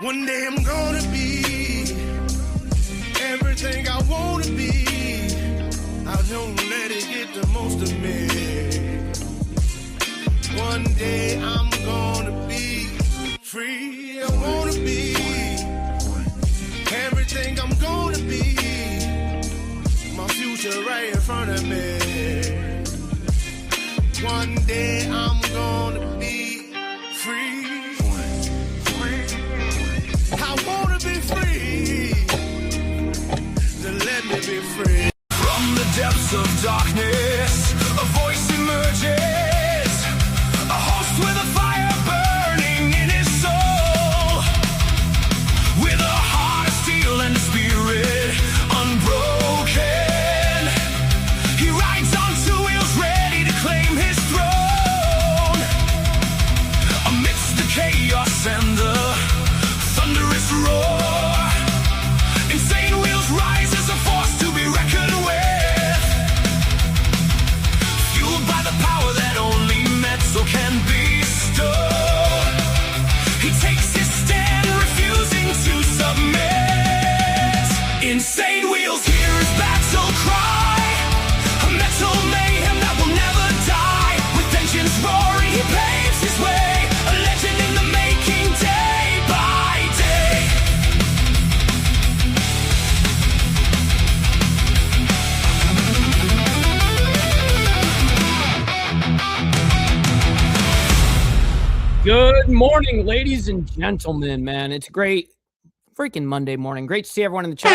One day I'm gonna be everything I wanna be. I don't let it get the most of me. One day I'm gonna be free. I wanna be everything I'm gonna be. My future right in front of me. One day I'm gonna be free. I wanna be free, then let me be free. From the depths of darkness, a voice emerges, a host with a fire burning in his soul, with a heart of steel and a spirit unbroken. He rides on two wheels, ready to claim his throne, amidst the chaos and the thunderous roar. Insane wheels rise as a force to be reckoned with, fueled by the power that only metal can bestow. He takes his stand, refusing to submit. Insane wheels hear his battle cry, a metal mayhem that will never die. With engines roaring, he paves his way, a legend in the making, day by day. Good morning, ladies and gentlemen, man. It's a great freaking Monday morning. Great to see everyone in the chat.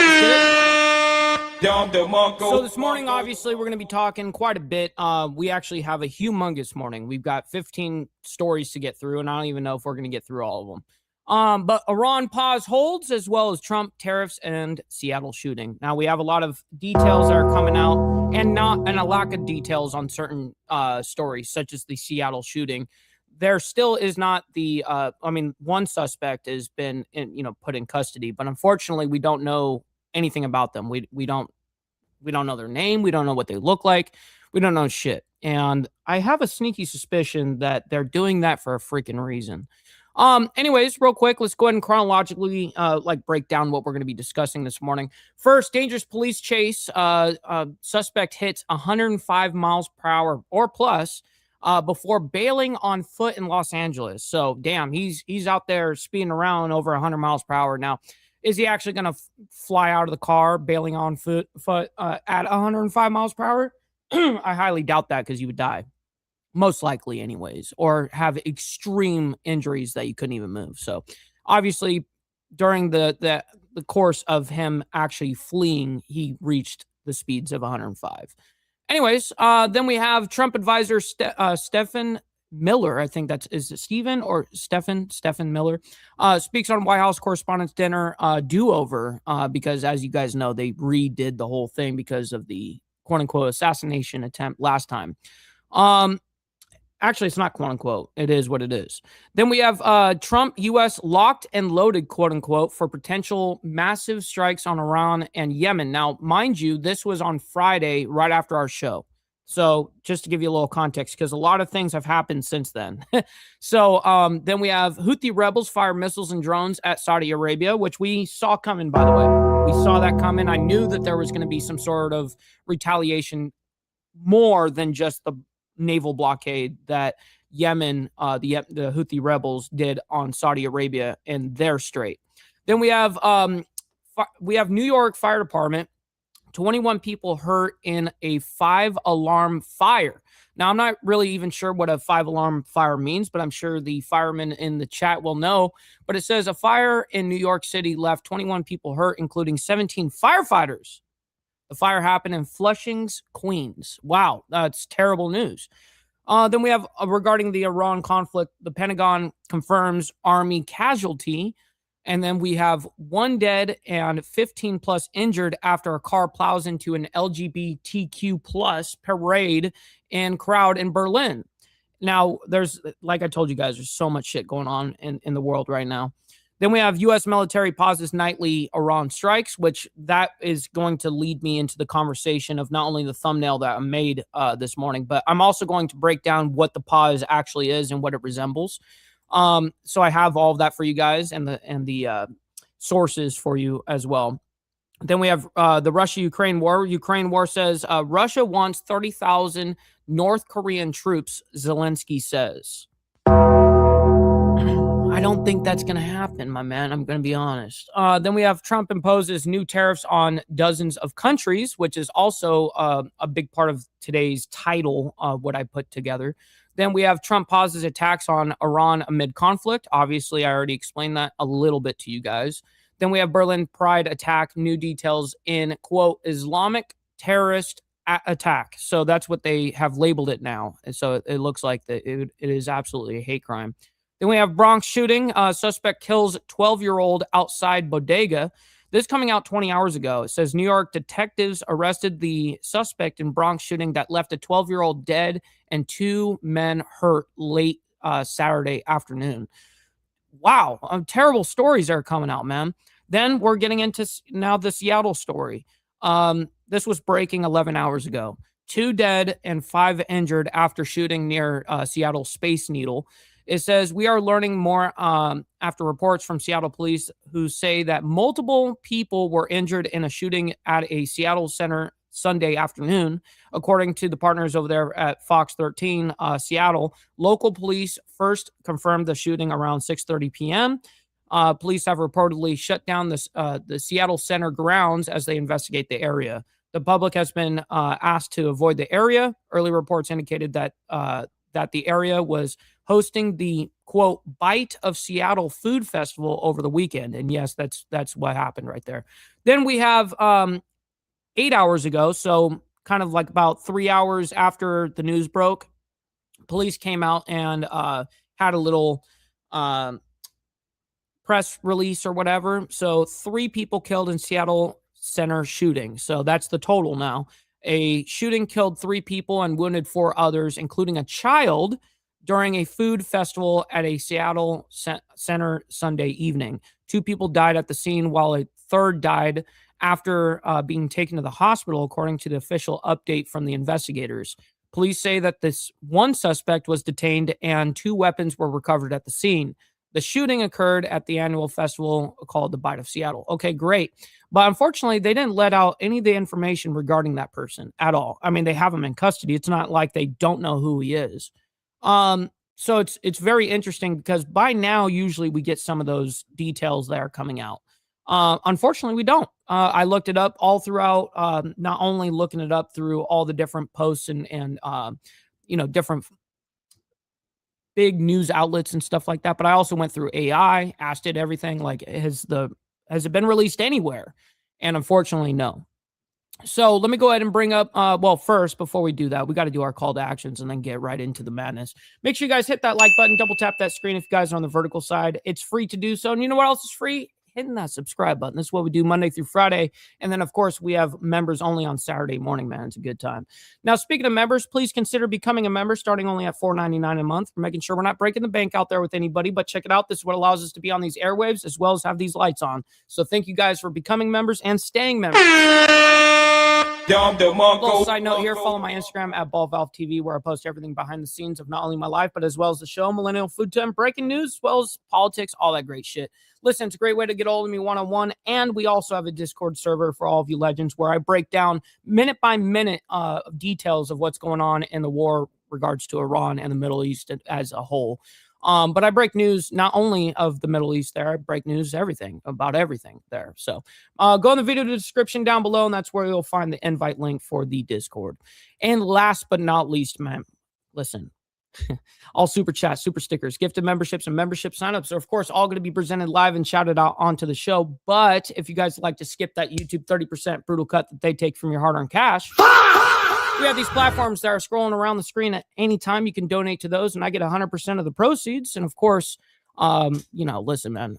So this morning, obviously, we're going to be talking quite a bit. We actually have a humongous morning. We've got 15 stories to get through, and I don't even know if we're going to get through all of them. But Iran pause holds, as well as Trump, tariffs, and Seattle shooting. Now, we have a lot of details that are coming out, and a lack of details on certain stories, such as the Seattle shooting. There still is not the, one suspect has been, put in custody, but unfortunately, we don't know anything about them. We don't know their name. We don't know what they look like. We don't know shit. And I have a sneaky suspicion that they're doing that for a freaking reason. Anyways, real quick, let's go ahead and chronologically, break down what we're going to be discussing this morning. First, dangerous police chase. Suspect hits 105 miles per hour or plus, before bailing on foot in Los Angeles. So, damn, he's out there speeding around over 100 miles per hour. Now, is he actually going to fly out of the car bailing on foot at 105 miles per hour? I highly doubt that, because you would die. Most likely anyways, or have extreme injuries that you couldn't even move. So, obviously, during the course of him actually fleeing, he reached the speeds of 105. Anyways, then we have Trump advisor Stephen Miller. I think is it Stephen or Stephen Miller, speaks on White House Correspondents' Dinner do-over, because as you guys know, they redid the whole thing because of the quote-unquote assassination attempt last time. Actually, it's not quote-unquote. It is what it is. Then we have Trump, U.S. locked and loaded, quote-unquote, for potential massive strikes on Iran and Yemen. Now, mind you, this was on Friday, right after our show. So just to give you a little context, because a lot of things have happened since then. So then we have Houthi rebels fire missiles and drones at Saudi Arabia, which we saw coming, by the way. We saw that coming. I knew that there was going to be some sort of retaliation more than just the naval blockade that Yemen, the Houthi rebels did on Saudi Arabia in their strait. Then we have New York Fire Department, 21 people hurt in a 5-alarm fire. Now, I'm not really even sure what a 5-alarm fire means, but I'm sure the firemen in the chat will know. But it says a fire in New York City left 21 people hurt, including 17 firefighters. The fire happened in Flushing's, Queens. Wow, that's terrible news. Then we have regarding the Iran conflict, the Pentagon confirms Army casualty. And then we have 1 dead and 15 plus injured after a car plows into an LGBTQ plus parade and crowd in Berlin. Now, there's, like I told you guys, there's so much shit going on in the world right now. Then we have U.S. military pauses nightly Iran strikes, which that is going to lead me into the conversation of not only the thumbnail that I made this morning, but I'm also going to break down what the pause actually is and what it resembles. So I have all of that for you guys and the sources for you as well. Then we have the Russia-Ukraine war. Ukraine war says Russia wants 30,000 North Korean troops, Zelensky says. I don't think that's going to happen, my man. I'm going to be honest. Then we have Trump imposes new tariffs on dozens of countries, which is also a big part of today's title of what I put together. Then we have Trump pauses attacks on Iran amid conflict. Obviously, I already explained that a little bit to you guys. Then we have Berlin Pride attack, new details in, quote, Islamic terrorist attack. So that's what they have labeled it now. And so it looks like that it is absolutely a hate crime. Then we have Bronx shooting. Suspect kills 12-year-old outside bodega. This coming out 20 hours ago. It says New York detectives arrested the suspect in Bronx shooting that left a 12-year-old dead and 2 men hurt late Saturday afternoon. Wow, terrible stories are coming out, man. Then we're getting into now the Seattle story. This was breaking 11 hours ago. 2 dead and 5 injured after shooting near Seattle Space Needle. It says we are learning more after reports from Seattle police who say that multiple people were injured in a shooting at a Seattle center Sunday afternoon. According to the partners over there at Fox 13 Seattle, local police first confirmed the shooting around 6:30 p.m. Police have reportedly shut down the Seattle Center grounds as they investigate the area. The public has been asked to avoid the area. Early reports indicated that the area was hosting the, quote, Bite of Seattle Food Festival over the weekend. And yes, that's what happened right there. Then we have 8 hours ago, so kind of like about 3 hours after the news broke, police came out and had a little press release or whatever. So 3 people killed in Seattle Center shooting. So that's the total now. A shooting killed 3 people and wounded 4 others, including a child, during a food festival at a Seattle Center Sunday evening. 2 people died at the scene, while a third died after being taken to the hospital, according to the official update from the investigators. Police say that this one suspect was detained and 2 weapons were recovered at the scene. The shooting occurred at the annual festival called the Bite of Seattle. Okay, great. But unfortunately, they didn't let out any of the information regarding that person at all. I mean, they have him in custody. It's not like they don't know who he is. So it's very interesting because by now, usually we get some of those details that are coming out. Unfortunately, we don't. I looked it up all throughout, not only looking it up through all the different posts and different big news outlets and stuff like that, but I also went through AI, asked it everything like, has it been released anywhere? And unfortunately, no. So let me go ahead and bring up, first, before we do that, we got to do our call to actions and then get right into the madness. Make sure you guys hit that like button, double tap that screen if you guys are on the vertical side. It's free to do so. And you know what else is free? Hitting that subscribe button. This is what we do Monday through Friday. And then, of course, we have members only on Saturday morning, man. It's a good time. Now, speaking of members, please consider becoming a member starting only at $4.99 a month. We're making sure we're not breaking the bank out there with anybody, but check it out. This is what allows us to be on these airwaves as well as have these lights on. So thank you guys for becoming members and staying members. Little side note here, follow my Instagram at BallValveTV, where I post everything behind the scenes of not only my life, but as well as the show, Millennial Food Time, breaking news, as well as politics, all that great shit. Listen, it's a great way to get hold of me one-on-one, and we also have a Discord server for all of you legends where I break down minute by minute details of what's going on in the war regards to Iran and the Middle East as a whole. But I break news not only of the Middle East there, I break news about everything there. So go in the video description down below, and that's where you'll find the invite link for the Discord. And last but not least, man, listen, all super chats, super stickers, gifted memberships, and membership signups are, of course, all going to be presented live and shouted out onto the show. But if you guys like to skip that YouTube 30% brutal cut that they take from your hard-earned cash, we have these platforms that are scrolling around the screen at any time. You can donate to those, and I get 100% of the proceeds. And of course, listen, man,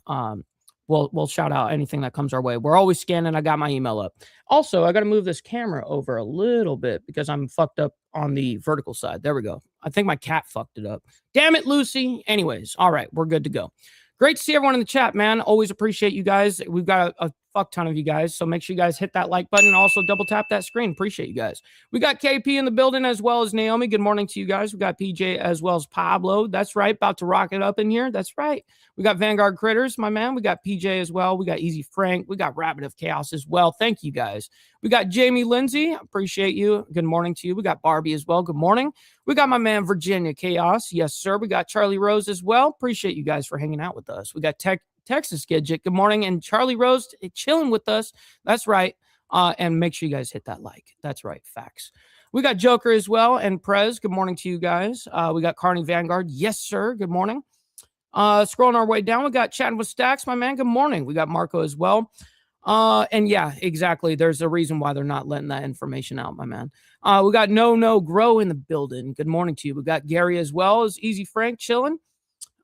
we'll shout out anything that comes our way. We're always scanning. I got my email up. Also, I got to move this camera over a little bit because I'm fucked up on the vertical side. There we go. I think my cat fucked it up. Damn it, Lucy. Anyways, all right, we're good to go. Great to see everyone in the chat, man. Always appreciate you guys. We've got a fuck ton of you guys. So make sure you guys hit that like button and also double tap that screen. Appreciate you guys. We got KP in the building as well as Naomi. Good morning to you guys. We got PJ as well as Pablo. That's right. About to rock it up in here. That's right. We got Vanguard Critters, my man. We got PJ as well. We got Easy Frank. We got Rabbit of Chaos as well. Thank you guys. We got Jamie Lindsay. Appreciate you. Good morning to you. We got Barbie as well. Good morning. We got my man Virginia Chaos. Yes, sir. We got Charlie Rose as well. Appreciate you guys for hanging out with us. We got Texas Gidget. Good morning. And Charlie Rose chilling with us. That's right. And make sure you guys hit that like. That's right. Facts. We got Joker as well. And Prez. Good morning to you guys. We got Carney Vanguard. Yes, sir. Good morning. Scrolling our way down, we got Chatting with Stacks, my man. Good morning. We got Marco as well. And yeah, exactly. There's a reason why they're not letting that information out, my man. We got No Grow in the building. Good morning to you. We got Gary as well as Easy Frank chilling.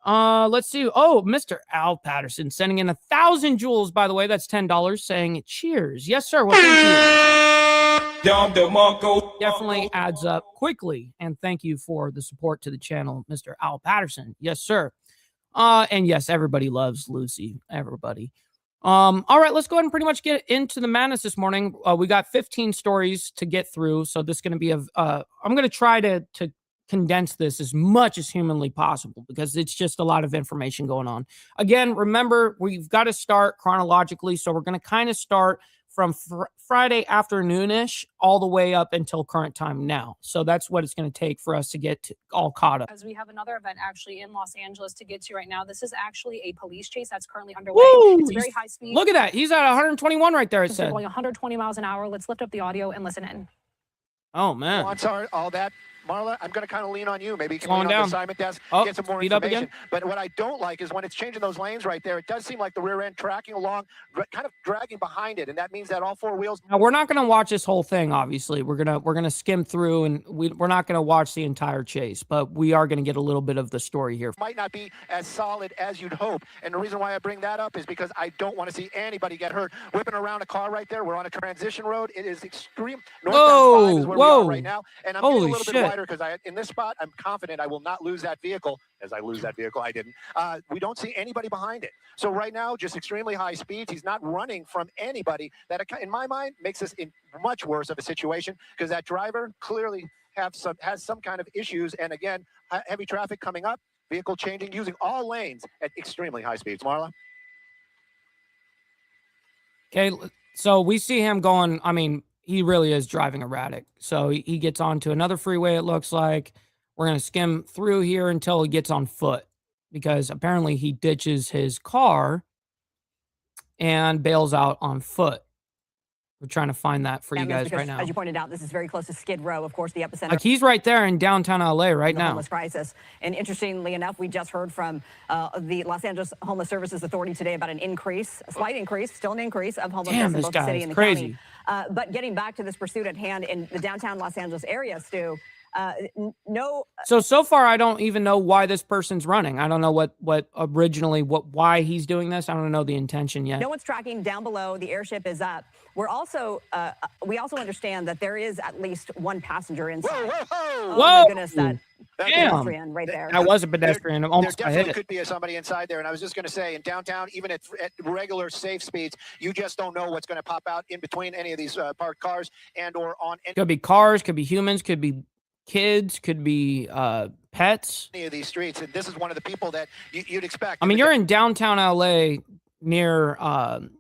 Let's see. Oh, Mr. Al Patterson sending in 1,000 jewels, by the way. That's $10 saying cheers. Yes, sir. Well, thank you. Definitely adds up quickly. And thank you for the support to the channel, Mr. Al Patterson. Yes, sir. And yes, everybody loves Lucy. Everybody. All right, let's go ahead and pretty much get into the madness this morning. We got 15 stories to get through. So this is going to be I'm going to try to condense this as much as humanly possible because it's just a lot of information going on. Again, remember, we've got to start chronologically. So we're going to kind of start from Friday afternoonish all the way up until current time now. So that's what it's going to take for us to get all caught up. As we have another event actually in Los Angeles to get to right now. This is actually a police chase that's currently underway. Woo! It's very high speed. Look at that. He's at 121 right there, it said. Going 120 miles an hour. Let's lift up the audio and listen in. Oh, man. All that. Marla, I'm going to kind of lean on you. Maybe you can Slowing lean on down. the assignment desk, get some more speed up information. again. But what I don't like is when it's changing those lanes right there, it does seem like the rear end tracking along, kind of dragging behind it. And that means that all four wheels. Now, we're not going to watch this whole thing, obviously. We're gonna skim through, and we're not going to watch the entire chase, but we are going to get a little bit of the story here. Might not be as solid as you'd hope. And the reason why I bring that up is because I don't want to see anybody get hurt. Whipping around a car right there. We're on a transition road. It is extreme. Northbound 5 is where we are right now. And I'm getting a little bit wider because in this spot, I'm confident I will not lose that vehicle. As I lose that vehicle, I didn't. We don't see anybody behind it. So right now, just extremely high speeds. He's not running from anybody. That, in my mind, makes this in much worse of a situation because that driver clearly has some kind of issues. And again, heavy traffic coming up, vehicle changing, using all lanes at extremely high speeds. Marla? Okay, so we see him going, I mean, he really is driving erratic. So he gets onto another freeway, it looks like. We're going to skim through here until he gets on foot because apparently he ditches his car and bails out on foot. We're trying to find that for you guys right now. As you pointed out, this is very close to Skid Row, of course, the epicenter. Like he's right there in downtown LA right now. Homeless crisis. And interestingly enough, we just heard from the Los Angeles Homeless Services Authority today about an increase, a slight increase, still an increase of homelessness in both the city and the county. But getting back to this pursuit at hand in the downtown Los Angeles area, Stu, So far, I don't even know why this person's running. I don't know why he's doing this. I don't know the intention yet. No one's tracking down below. The airship is up. We're also, we also understand that there is at least one passenger inside. Whoa! Oh, Whoa! my goodness, that pedestrian right there. That was a pedestrian. Almost There hit definitely it. could be somebody inside there. And I was just going to say, in downtown, even at regular safe speeds, you just don't know what's going to pop out in between any of these parked cars and or on any. Could be cars, could be humans, could be kids, could be pets. Any of these streets, and this is one of the people that you'd expect. I mean, you're in downtown LA near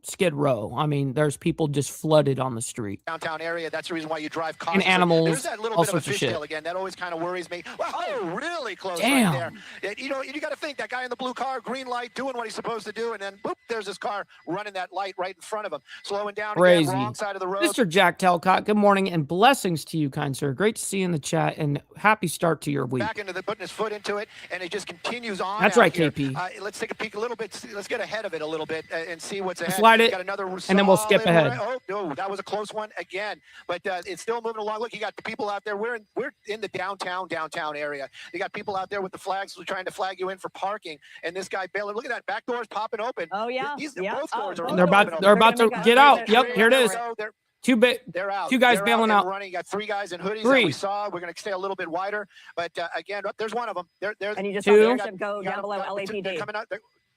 Skid Row. I mean, there's people just flooded on the street. Downtown area. That's the reason why you drive cautiously. And animals, There's that little all bit of a sorts of shit. fishtail again. That always kind of worries me. Oh, really close Damn. right there. You know, you got to think that guy in the blue car, green light, doing what he's supposed to do, and then boop, there's this car running that light right in front of him, slowing down Crazy. again, wrong side of the road. Mr. Jack Telcott, good morning and blessings to you, kind sir. Great to see you in the chat and happy start to your week. Back into putting his foot into it, and it just continues on. That's out right, here. KP. Let's take a peek a little bit. Let's get ahead of it a little bit and see what's ahead. Slide it, Got another and then we'll skip solid ahead. Oh, no, that was a close one again, but it's still moving along. Look, you got the people out there. We're in the downtown area. You got people out there with the flags trying to flag you in for parking, and this guy bailing. Look at that, back door's popping open. Oh, yeah. Both doors are They're about to get out. Yep, here it is. They're out. Two guys They're bailing out. out. Running. You got three guys in hoodies that we saw. We're going to stay a little bit wider, but again, there's one of them. There's and you just two. saw the airship go down below LAPD. They're coming out.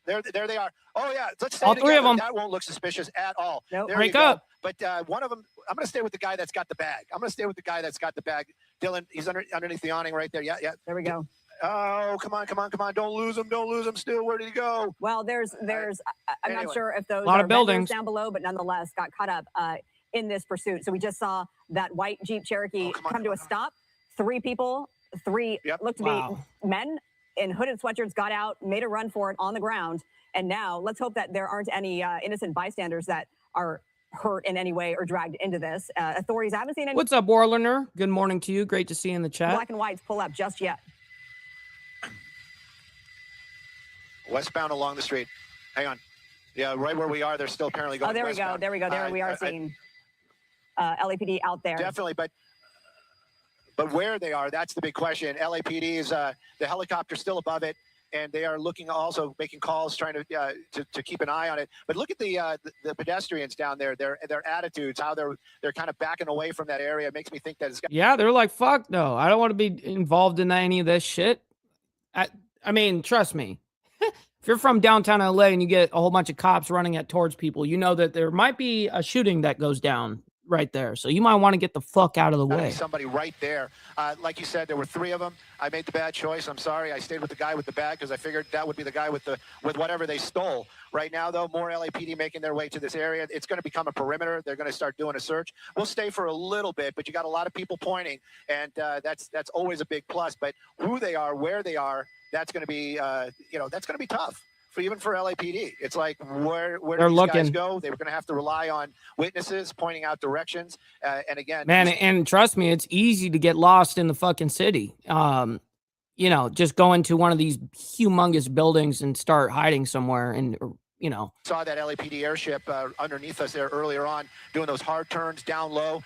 There they are. Oh yeah, let's stay all together. three of them. That won't look suspicious at all. Nope. There Break you go. up. But one of them, I'm going to stay with the guy that's got the bag. I'm going to stay with the guy that's got the bag. Dylan, he's underneath the awning right there. Yeah. There we go. Oh, come on. Don't lose him, Stu. Where did he go? Well, I'm not sure if those lot are of buildings down below, but nonetheless got caught up in this pursuit. So we just saw that white Jeep Cherokee come to a stop. Three people, looked to be men in hooded sweatshirts, got out, made a run for it on the ground. And now let's hope that there aren't any innocent bystanders that are hurt in any way or dragged into this. Authorities haven't seen any. What's up, Warlander? Good morning to you. Great to see you in the chat. Black and whites pull up just yet. Westbound along the street. Hang on. Yeah, right where we are, they're still apparently going westbound. There we go. There we are seeing LAPD out there. Definitely, but where they are, that's the big question. LAPD is the helicopter still above it, and they are looking, also making calls, trying to keep an eye on it. But look at the pedestrians down there, their attitudes, how they're kind of backing away from that area. It makes me think that it's yeah, they're like, fuck no, I don't want to be involved in any of this shit. I mean, trust me. If you're from downtown LA and you get a whole bunch of cops running towards people, you know that there might be a shooting that goes down right there. So you might want to get the fuck out of the way. Somebody right there. Like you said, there were three of them. I made the bad choice. I'm sorry. I stayed with the guy with the bag because I figured that would be the guy with whatever they stole. Right now, though, more LAPD making their way to this area. It's going to become a perimeter. They're going to start doing a search. We'll stay for a little bit, but you got a lot of people pointing, and that's always a big plus. But who they are, where they are, that's going to be that's going to be tough. Even for LAPD, it's like where do these guys go? They were going to have to rely on witnesses pointing out directions, and again, man, and trust me, it's easy to get lost in the fucking city. Just go into one of these humongous buildings and start hiding somewhere, and saw that LAPD airship underneath us there earlier on, doing those hard turns down low.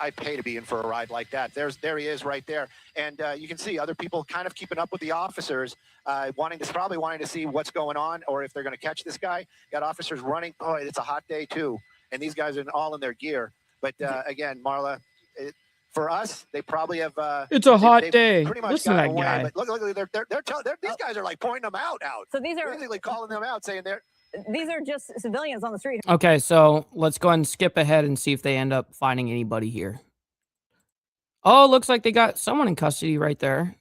I'd pay to be in for a ride like that. There he is right there. And you can see other people kind of keeping up with the officers, probably wanting to see what's going on or if they're going to catch this guy. Got officers running. Oh, it's a hot day too. And these guys are all in their gear. But again, Marla, for us, they probably have. It's a hot day. Pretty much listen to that away, guy. But look, these guys are like pointing them out. So these are basically calling them out, saying these are just civilians on the street. Okay, so let's go ahead and skip ahead and see if they end up finding anybody here. Oh, looks like they got someone in custody right there.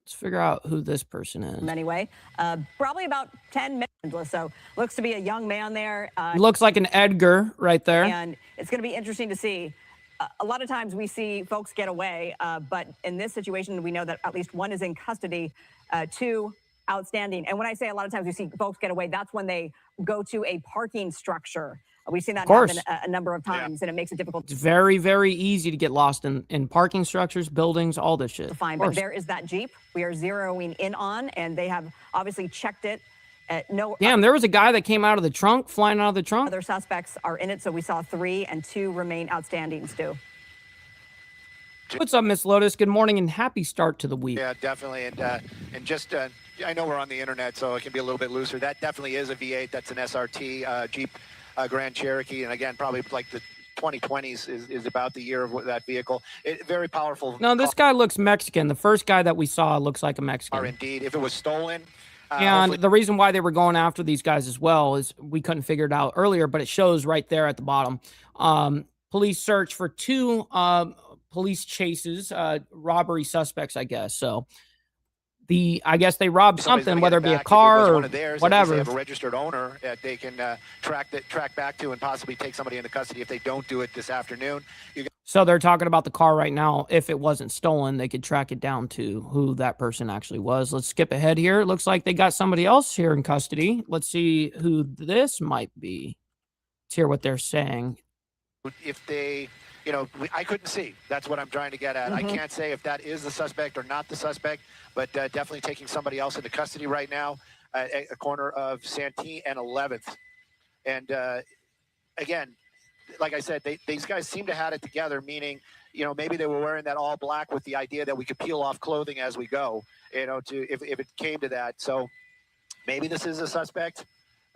Let's figure out who this person is. Anyway, probably about 10 minutes. So looks to be a young man there. Looks like an Edgar right there. And it's going to be interesting to see. A lot of times we see folks get away, but in this situation, we know that at least one is in custody, two outstanding. And when I say a lot of times we see folks get away, that's when they go to a parking structure. We've seen that happen a number of times, and it makes it difficult. It's very, very easy to get lost in parking structures, buildings, all this shit. Fine, but there is that Jeep we are zeroing in on, and they have obviously checked it. Damn, there was a guy that came out of the trunk, flying out of the trunk. Other suspects are in it, so we saw 3 and 2 remain outstanding, Stu. What's up, Miss Lotus? Good morning and happy start to the week. Yeah, definitely, and just I know we're on the internet, so it can be a little bit looser. That definitely is a V8. That's an SRT Jeep Grand Cherokee, and again, probably like the 2020s is about the year of that vehicle. Very powerful. No, this guy looks Mexican. The first guy that we saw looks like a Mexican. Indeed, if it was stolen. And the reason why they were going after these guys as well is we couldn't figure it out earlier, but it shows right there at the bottom. Police search for 2 police chases, robbery suspects, I guess. So I guess they robbed something, whether it be a car or whatever. They have a registered owner that they can track back to and possibly take somebody into custody if they don't do it this afternoon. So they're talking about the car right now. If it wasn't stolen, they could track it down to who that person actually was. Let's skip ahead here. It looks like they got somebody else here in custody. Let's see who this might be. Let's hear what they're saying. If they, I couldn't see. That's what I'm trying to get at. I can't say if that is the suspect or not the suspect, but definitely taking somebody else into custody right now at a corner of Santee and 11th. And again, like I said, these guys seem to have it together, meaning, maybe they were wearing that all black with the idea that we could peel off clothing as we go, if it came to that. So maybe this is a suspect.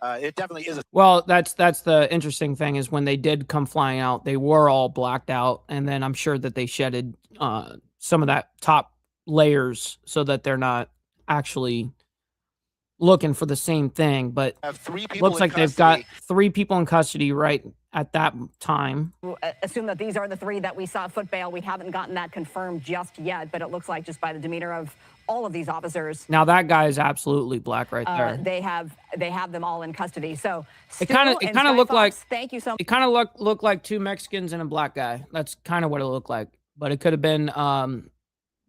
It definitely is. Well, that's the interesting thing is when they did come flying out, they were all blacked out. And then I'm sure that they shedded some of that top layers so that they're not actually looking for the same thing, but looks like they've got 3 people in custody right at that time. Assume that these are the 3 that we saw foot bail. We haven't gotten that confirmed just yet, but it looks like just by the demeanor of all of these officers. Now that guy is absolutely black right there. They have them all in custody. So it kind of looked like, thank you so much. It kind of looked like 2 Mexicans and a black guy. That's kind of what it looked like, but it could have been 1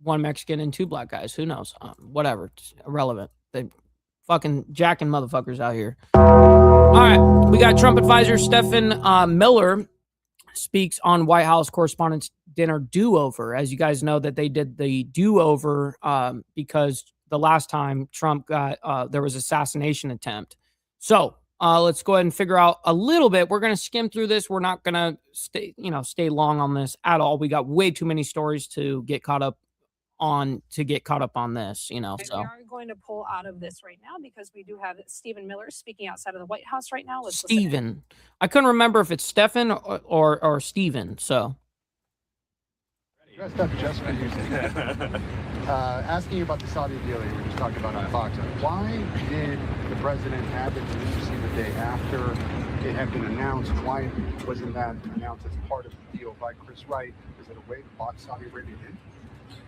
Mexican and 2 black guys. Who knows? Whatever. It's irrelevant. They fucking jacking motherfuckers out here. All right. We got Trump advisor Stephen Miller speaks on White House Correspondents' Dinner do-over. As you guys know, that they did the do-over because the last time Trump got, there was assassination attempt. So let's go ahead and figure out a little bit. We're going to skim through this. We're not going to stay long on this at all. We got way too many stories to get caught up on this, so. We are going to pull out of this right now because we do have Stephen Miller speaking outside of the White House right now. Let's Stephen. I couldn't remember if it's Stephen or Stephen, so. Dressed up just for you. Asking you about the Saudi deal that you were just talking about on Fox. Why did the president have it to see the day after it had been announced? Why wasn't that announced as part of the deal by Chris Wright? Is it a way to block Saudi Arabia in?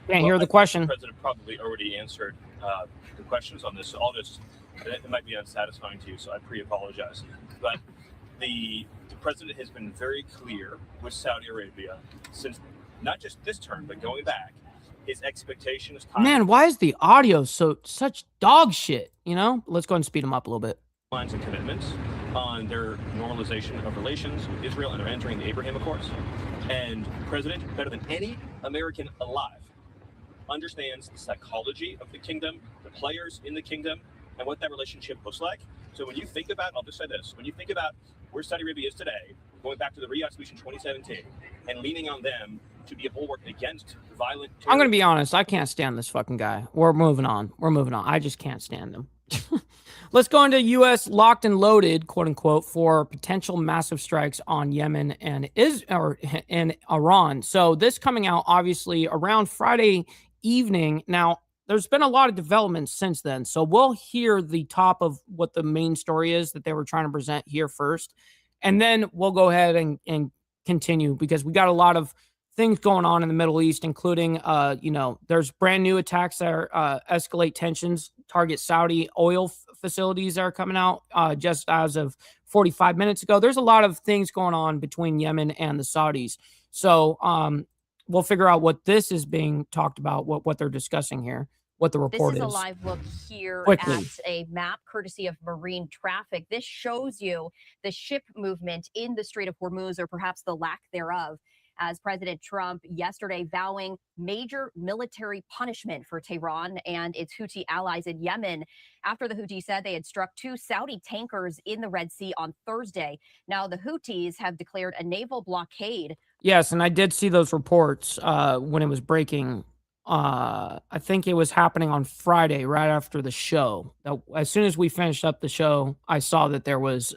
Can't hear the question. The president probably already answered the questions on this. So I'll just, it might be unsatisfying to you, so I pre-apologize. But the president has been very clear with Saudi Arabia since not just this term, but going back. His expectation is time. Man, why is the audio such dog shit? Let's go ahead and speed them up a little bit. Lines and commitments on their normalization of relations with Israel, and they're entering the Abraham Accords. And the president, better than any American alive, understands the psychology of the kingdom, the players in the kingdom, and what that relationship looks like. So when you think about, I'll just say this, when you think about where Saudi Arabia is today, going back to the Riyadh speech in 2017, and leaning on them to be a bulwark against violent terror. I'm going to be honest, I can't stand this fucking guy. We're moving on. I just can't stand him. Let's go into U.S. locked and loaded, quote unquote, for potential massive strikes on Yemen and Iran. So this coming out obviously around Friday evening. Now, there's been a lot of developments since then. So we'll hear the top of what the main story is that they were trying to present here first. And then we'll go ahead and continue because we got a lot of things going on in the Middle East, including, there's brand new attacks that are escalate tensions, target Saudi oil facilities that are coming out just as of 45 minutes ago. There's a lot of things going on between Yemen and the Saudis. So we'll figure out what this is being talked about, what they're discussing here, what the report is. This is a live look here Quickly. At a map courtesy of marine traffic. This shows you the ship movement in the Strait of Hormuz, or perhaps the lack thereof, as President Trump yesterday vowing major military punishment for Tehran and its Houthi allies in Yemen after the Houthis said they had struck 2 Saudi tankers in the Red Sea on Thursday. Now, the Houthis have declared a naval blockade. Yes, and I did see those reports when it was breaking. I think it was happening on Friday, right after the show. As soon as we finished up the show, I saw that there was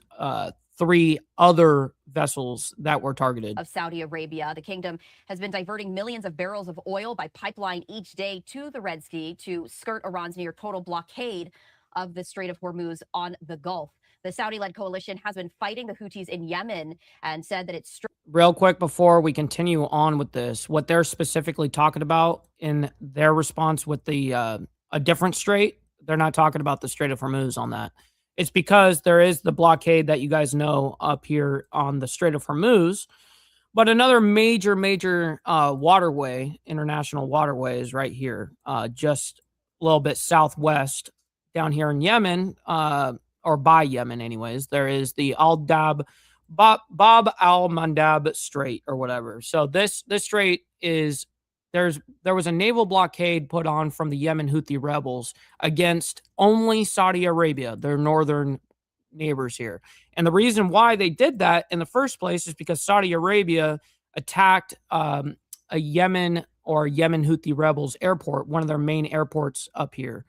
3 other vessels that were targeted. Of Saudi Arabia. The kingdom has been diverting millions of barrels of oil by pipeline each day to the Red Sea to skirt Iran's near total blockade of the Strait of Hormuz on the Gulf. The Saudi-led coalition has been fighting the Houthis in Yemen and said that it's... Real quick before we continue on with this, what they're specifically talking about in their response with the a different strait, they're not talking about the Strait of Hormuz on that. It's because there is the blockade that you guys know up here on the Strait of Hormuz, but another major waterway, international waterway, is right here, just a little bit southwest down here in Yemen, or by Yemen anyways. There is the Bab al-Mandab Strait or whatever. So this strait is, there was a naval blockade put on from the Yemen Houthi rebels against only Saudi Arabia, their northern neighbors here. And the reason why they did that in the first place is because Saudi Arabia attacked a Yemen Houthi rebels airport, one of their main airports up here.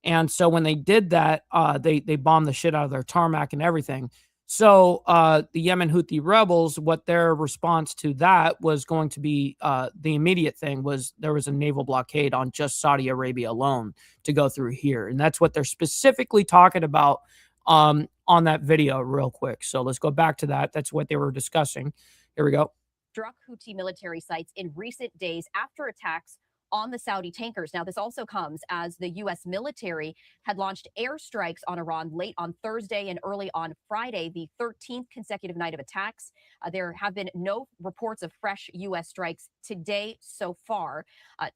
And so when they did that, they bombed the shit out of their tarmac and everything. So the Yemen Houthi rebels, what their response to that was going to be, the immediate thing was there was a naval blockade on just Saudi Arabia alone to go through here. And that's what they're specifically talking about on that video real quick. So let's go back to that. That's what they were discussing. Here we go. Struck Houthi military sites in recent days after attacks on the Saudi tankers. Now, this also comes as the U.S. military had launched airstrikes on Iran late on Thursday and early on Friday, the 13th consecutive night of attacks. There have been no reports of fresh U.S. strikes today so far.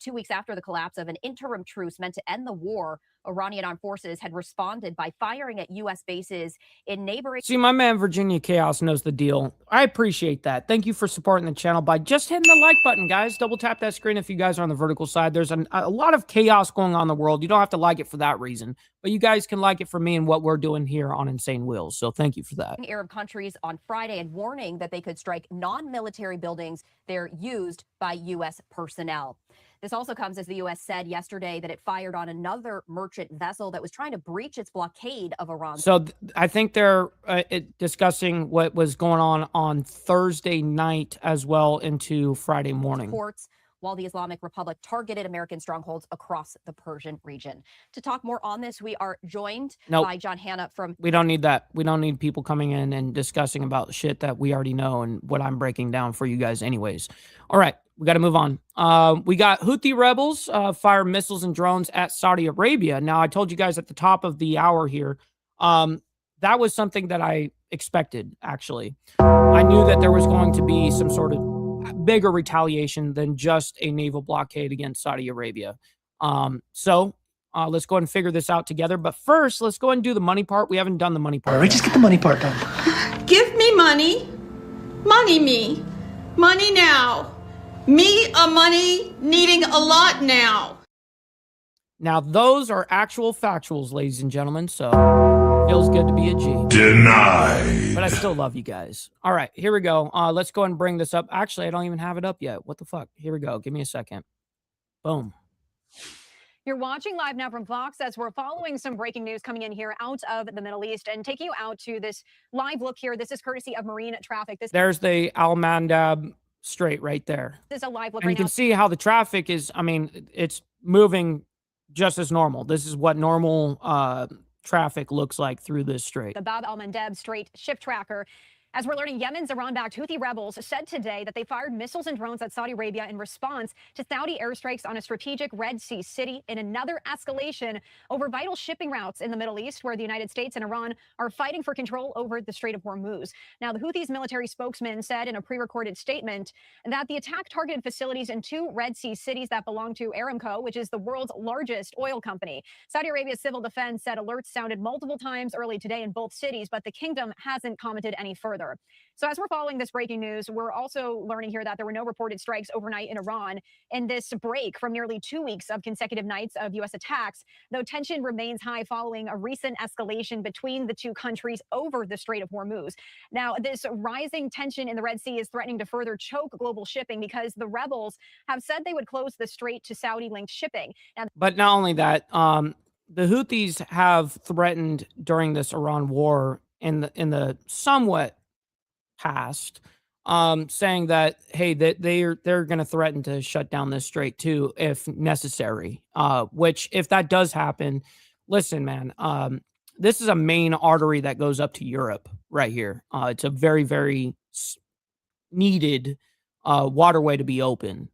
2 weeks after the collapse of an interim truce meant to end the war, Iranian armed forces had responded by firing at U.S. bases in neighboring... See, my man Virginia Chaos knows the deal. I appreciate that. Thank you for supporting the channel by just hitting the like button, guys. Double tap that screen if you guys are on the vertical side. There's a lot of chaos going on in the world. You don't have to like it for that reason, but you guys can like it for me and what we're doing here on Insane Wheels. So thank you for that. Arab countries on Friday and warning that they could strike non-military buildings they're used by U.S. personnel. This also comes as the U.S. said yesterday that it fired on another merchant vessel that was trying to breach its blockade of Iran. So I think they're discussing what was going on Thursday night as well into Friday morning. Ports, while the Islamic Republic targeted American strongholds across the Persian region. To talk more on this, we are joined by John Hanna from... We don't need that. We don't need people coming in and discussing about shit that we already know and what I'm breaking down for you guys anyways. All right. We got to move on. We got Houthi rebels fire missiles and drones at Saudi Arabia. Now, I told you guys at the top of the hour here, that was something that I expected, actually. I knew that there was going to be some sort of bigger retaliation than just a naval blockade against Saudi Arabia. So let's go ahead and figure this out together. But first, let's go ahead and do the money part. We haven't done the money part. All right, just get the money part done. Give me money. Money me. Money now. Me a money needing a lot now. Now, those are actual factuals, ladies and gentlemen, so feels good to be a G. Denied. But I still love you guys. All right, here we go. Let's go ahead and bring this up. Actually, I don't even have it up yet. What the fuck? Here we go. Give me a second. Boom. You're watching live now from Fox as we're following some breaking news coming in here out of the Middle East and taking you out to this live look here. This is courtesy of marine traffic. There's the Al Mandab Strait right there. This is a live look and right you can now. see how the traffic is, I mean, it's moving just as normal. This is what normal traffic looks like through this strait. The Bab al-Mandeb Strait ship tracker. As we're learning, Yemen's Iran-backed Houthi rebels said today that they fired missiles and drones at Saudi Arabia in response to Saudi airstrikes on a strategic Red Sea city in another escalation over vital shipping routes in the Middle East, where the United States and Iran are fighting for control over the Strait of Hormuz. Now, the Houthis' military spokesman said in a pre-recorded statement that the attack targeted facilities in two Red Sea cities that belong to Aramco, which is the world's largest oil company. Saudi Arabia's civil defense said alerts sounded multiple times early today in both cities, but the kingdom hasn't commented any further. So as we're following this breaking news, we're also learning here that there were no reported strikes overnight in Iran in this break from nearly 2 weeks of consecutive nights of U.S. attacks, though tension remains high following a recent escalation between the two countries over the Strait of Hormuz. Now, this rising tension in the Red Sea is threatening to further choke global shipping because the rebels have said they would close the strait to Saudi-linked shipping. Now, but not only that, the Houthis have threatened during this Iran war in the somewhat past, saying that, hey, that they're going to threaten to shut down this strait too if necessary, which if that does happen, listen, man, this is a main artery that goes up to Europe right here. It's a very, very needed waterway to be open.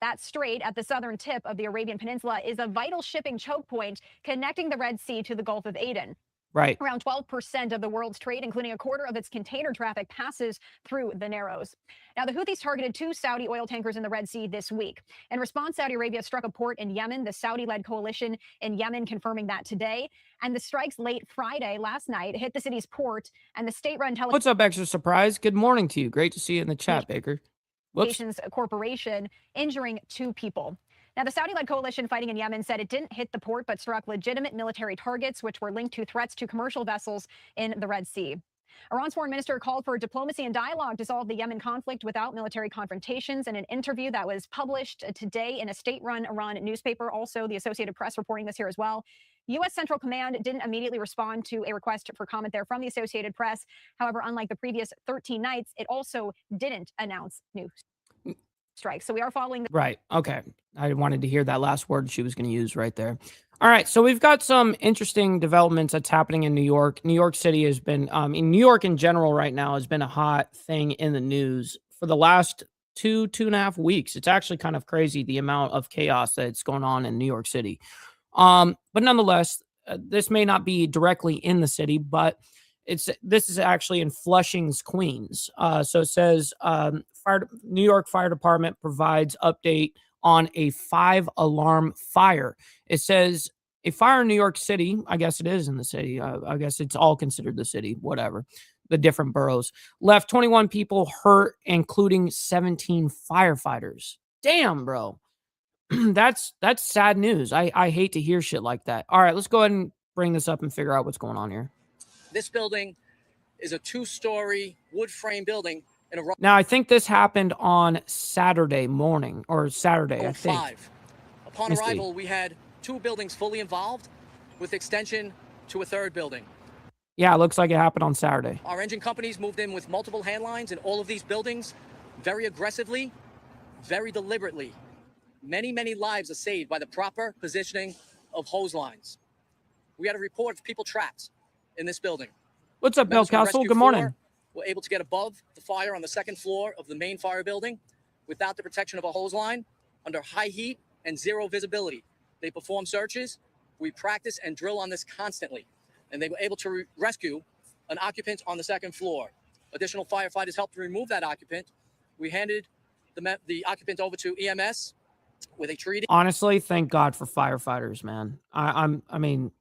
That strait at the southern tip of the Arabian Peninsula is a vital shipping choke point connecting the Red Sea to the Gulf of Aden. Right. Around 12% of the world's trade, including a quarter of its container traffic, passes through the Narrows. Now, the Houthis targeted 2 Saudi oil tankers in the Red Sea this week. In response, Saudi Arabia struck a port in Yemen, the Saudi-led coalition in Yemen confirming that today. And the strikes late Friday, last night, hit the city's port and the state-run What's up, Extra Surprise? Good morning to you. Great to see you in the chat, Baker. Whoops. Corporation, injuring 2 people. Now, the Saudi-led coalition fighting in Yemen said it didn't hit the port, but struck legitimate military targets, which were linked to threats to commercial vessels in the Red Sea. Iran's foreign minister called for diplomacy and dialogue to solve the Yemen conflict without military confrontations. In an interview that was published today in a state-run Iran newspaper, also the Associated Press reporting this here as well, U.S. Central Command didn't immediately respond to a request for comment there from the Associated Press. However, unlike the previous 13 nights, it also didn't announce new strikes. So we are following. Right. Okay. I wanted to hear that last word she was going to use right there. All right. So we've got some interesting developments that's happening in New York. New York City has been, in New York in general right now has been a hot thing in the news for the last 2.5 weeks. It's actually kind of crazy the amount of chaos that's going on in New York City. But nonetheless, this may not be directly in the city, but this is actually in Flushing's, Queens. So it says New York Fire Department provides update on a 5-alarm fire. It says a fire in New York City. I guess it is in the city. I guess it's all considered the city, whatever. The different boroughs left 21 people hurt, including 17 firefighters. Damn, bro. That's sad news. I hate to hear shit like that. All right, let's go ahead and bring this up and figure out what's going on here. This building is a 2-story wood frame building. Now, I think this happened on Saturday morning or Saturday, I think. Upon arrival, we had 2 buildings fully involved with extension to a 3rd building. Yeah, it looks like it happened on Saturday. Our engine companies moved in with multiple hand lines in all of these buildings very aggressively, very deliberately. Many, many lives are saved by the proper positioning of hose lines. We had a report of people trapped in this building. What's up, Bill Castle? Good morning. Were able to get above the fire on the 2nd floor of the main fire building without the protection of a hose line, under high heat and 0 visibility. They perform searches. We practice and drill on this constantly. And they were able to rescue an occupant on the 2nd floor. Additional firefighters helped remove that occupant. We handed the occupant over to EMS with a treaty. Honestly, thank God for firefighters, man. I mean,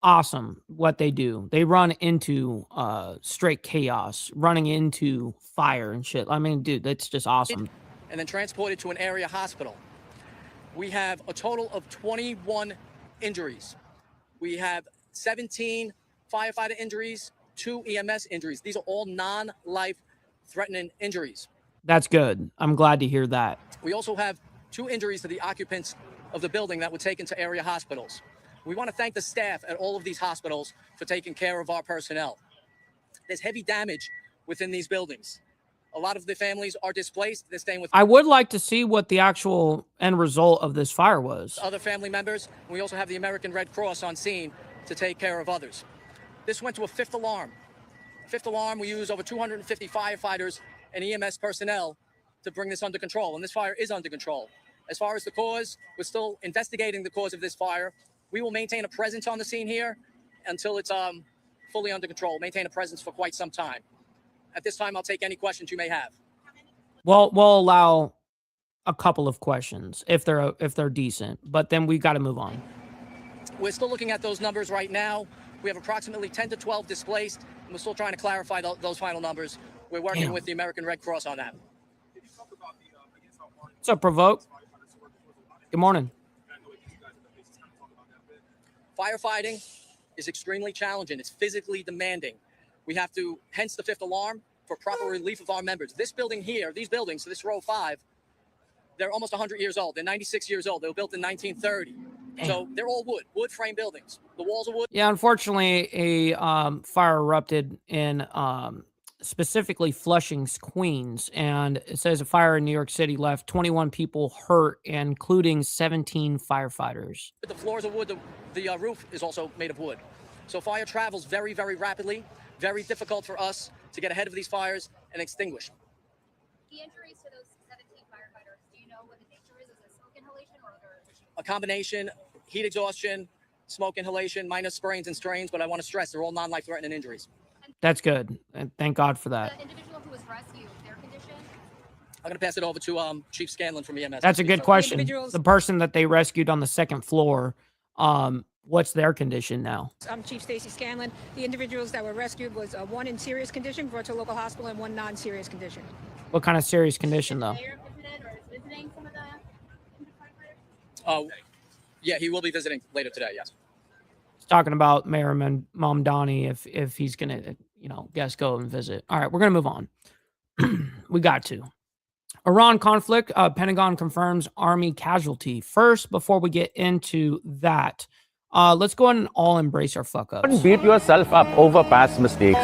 awesome what they do. They run into straight chaos, running into fire and shit. I mean, dude, that's just awesome. And then transported to an area hospital. We have a total of 21 injuries. We have 17 firefighter injuries, 2 EMS injuries. These are all non-life-threatening injuries. That's good. I'm glad to hear that. We also have 2 injuries to the occupants of the building that were taken to area hospitals. We want to thank the staff at all of these hospitals for taking care of our personnel. There's heavy damage within these buildings. A lot of the families are displaced. They're staying with. I would like to see what the actual end result of this fire was. Other family members. We also have the American Red Cross on scene to take care of others. This went to a 5th alarm. 5th alarm, we use over 250 firefighters and EMS personnel to bring this under control. And this fire is under control. As far as the cause, we're still investigating the cause of this fire. We will maintain a presence on the scene here until it's fully under control. Maintain a presence for quite some time. At this time, I'll take any questions you may have. Well, we'll allow a couple of questions if they're decent, but then we got to move on. We're still looking at those numbers right now. We have approximately 10 to 12 displaced, and we're still trying to clarify those final numbers. We're working with the American Red Cross on that. What's up, Provoke? Good morning. Firefighting is extremely challenging. It's physically demanding. We have to, hence the 5th alarm, for proper relief of our members. This building here, these buildings, this row 5, they're almost 100 years old. They're 96 years old. They were built in 1930. So they're all wood frame buildings. The walls are wood. Yeah, unfortunately, a fire erupted in specifically Flushing's, Queens, and it says a fire in New York City left 21 people hurt, including 17 firefighters. The floors are wood. The roof is also made of wood. So fire travels very, very rapidly. Very difficult for us to get ahead of these fires and extinguish. The injuries to those 17 firefighters, do you know what the nature is? Is it smoke inhalation or other issues? A combination, heat exhaustion, smoke inhalation, minor sprains and strains, but I want to stress they're all non-life-threatening injuries. That's good, and thank God for that. The individual who was rescued, their condition? I'm going to pass it over to Chief Scanlon from EMS. That's a good question. The person that they rescued on the 2nd floor, what's their condition now? I'm Chief Stacy Scanlon. The individuals that were rescued was 1 in serious condition, brought to a local hospital, and 1 non-serious condition. What kind of serious condition, though? Oh, yeah, he will be visiting later today, yes. He's talking about Mayor Mamdani if he's going to, guess go and visit. All right, we're going to move on. We got to. Iran conflict, Pentagon confirms army casualty. First, before we get into that, let's go ahead and all embrace our fuck ups. Don't beat yourself up over past mistakes.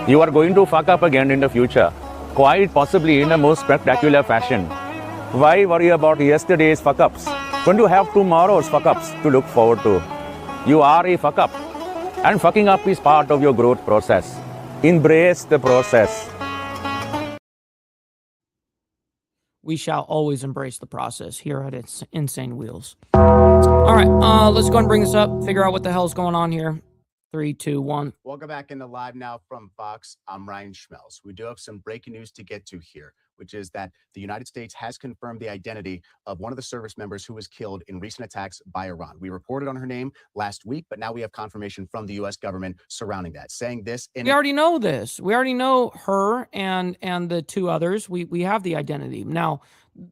You are going to fuck up again in the future, quite possibly in a most spectacular fashion. Why worry about yesterday's fuck ups when you have tomorrow's fuck ups to look forward to? You are a fuck up, and fucking up is part of your growth process. Embrace the process. We shall always embrace the process here at its Insane Wheels. All right, let's go and bring this up, figure out what the hell's going on here. 3, 2, 1. Welcome back into Live Now from Fox. I'm Ryan Schmelz. We do have some breaking news to get to here, which is that the United States has confirmed the identity of one of the service members who was killed in recent attacks by Iran. We reported on her name last week, but now we have confirmation from the U.S. government surrounding that, saying this. We already know this. We already know her and the 2 others. We have the identity. Now,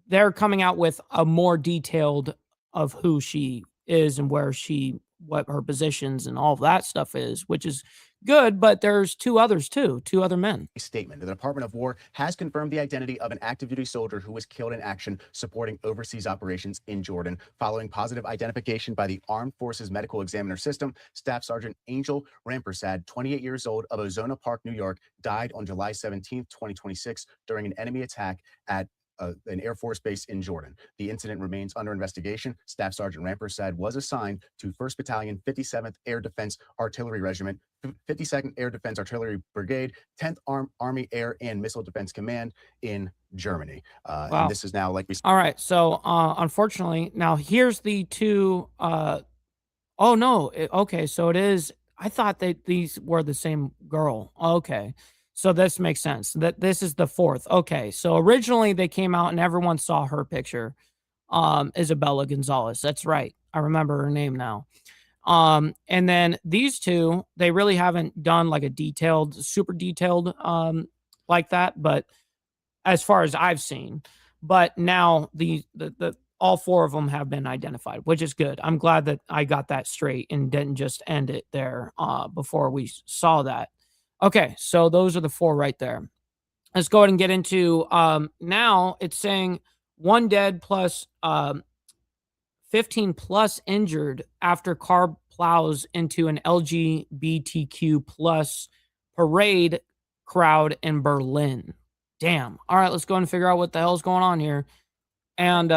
they're coming out with a more detailed of who she is and what her positions and all of that stuff is, which is good, but there's 2 others too, 2 other men. Statement. The Department of War has confirmed the identity of an active duty soldier who was killed in action supporting overseas operations in Jordan. Following positive identification by the Armed Forces Medical Examiner System, Staff Sergeant Angel Rampersad, 28 years old, of Ozona Park, New York, died on July 17, 2026 during an enemy attack at an Air Force base in Jordan. The incident remains under investigation. Staff Sergeant Rampersad was assigned to 1st Battalion, 57th Air Defense Artillery Regiment, 52nd Air Defense Artillery Brigade, 10th Army Air and Missile Defense Command in Germany. Wow. And this is now like we... All right, so unfortunately, now here's the 2... oh, no, okay, so it is... I thought that these were the same girl. Okay. So this makes sense. That this is the 4th. Okay. So originally they came out and everyone saw her picture. Isabella Gonzalez. That's right. I remember her name now. And then these 2, they really haven't done like a super detailed like that, but as far as I've seen. But now the all 4 of them have been identified, which is good. I'm glad that I got that straight and didn't just end it there before we saw that. Okay, so those are the 4 right there. Let's go ahead and get into, now it's saying 1 dead plus 15 plus injured after car plows into an LGBTQ plus parade crowd in Berlin. Damn. All right, let's go ahead and figure out what the hell's going on here. And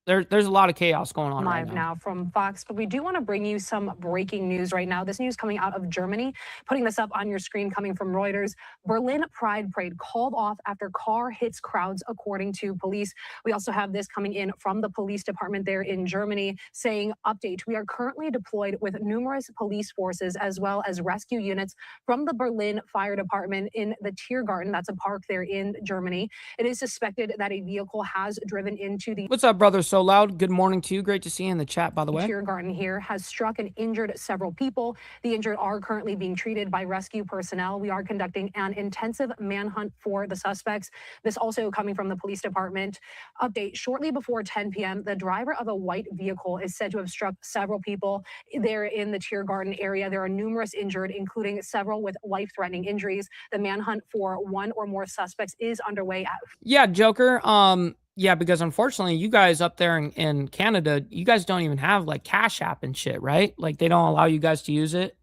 there's a lot of chaos going on right now from Fox, but we do want to bring you some breaking news right now. This news coming out of Germany, putting this up on your screen, coming from Reuters. Berlin Pride Parade called off after car hits crowds, according to police. We also have this coming in from the police department there in Germany, saying, update, we are currently deployed with numerous police forces as well as rescue units from the Berlin Fire Department in the Tiergarten. That's a park there in Germany. It is suspected that a vehicle has driven into the... What's up, brother? So loud. Good morning to you. Great to see you in the chat, by the way. Tiergarten here has struck and injured several people. The injured are currently being treated by rescue personnel. We are conducting an intensive manhunt for the suspects. This also coming from the police department. Update, shortly before 10 p.m., the driver of a white vehicle is said to have struck several people there in the Tiergarten area. There are numerous injured, including several with life-threatening injuries. The manhunt for 1 or more suspects is underway. Yeah, Joker. Yeah, because unfortunately, you guys up there in Canada, you guys don't even have like Cash App and shit, right? Like they don't allow you guys to use it.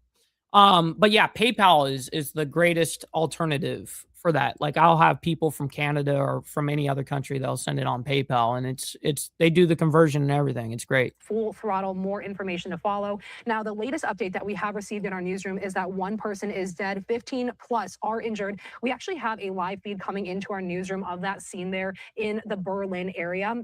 But yeah, PayPal is the greatest alternative for that. Like I'll have people from Canada or from any other country, they'll send it on PayPal, and it's they do the conversion and everything. It's great. Full throttle, more information to follow. Now, the latest update that we have received in our newsroom is that 1 person is dead, 15 plus are injured. We actually have a live feed coming into our newsroom of that scene there in the Berlin area.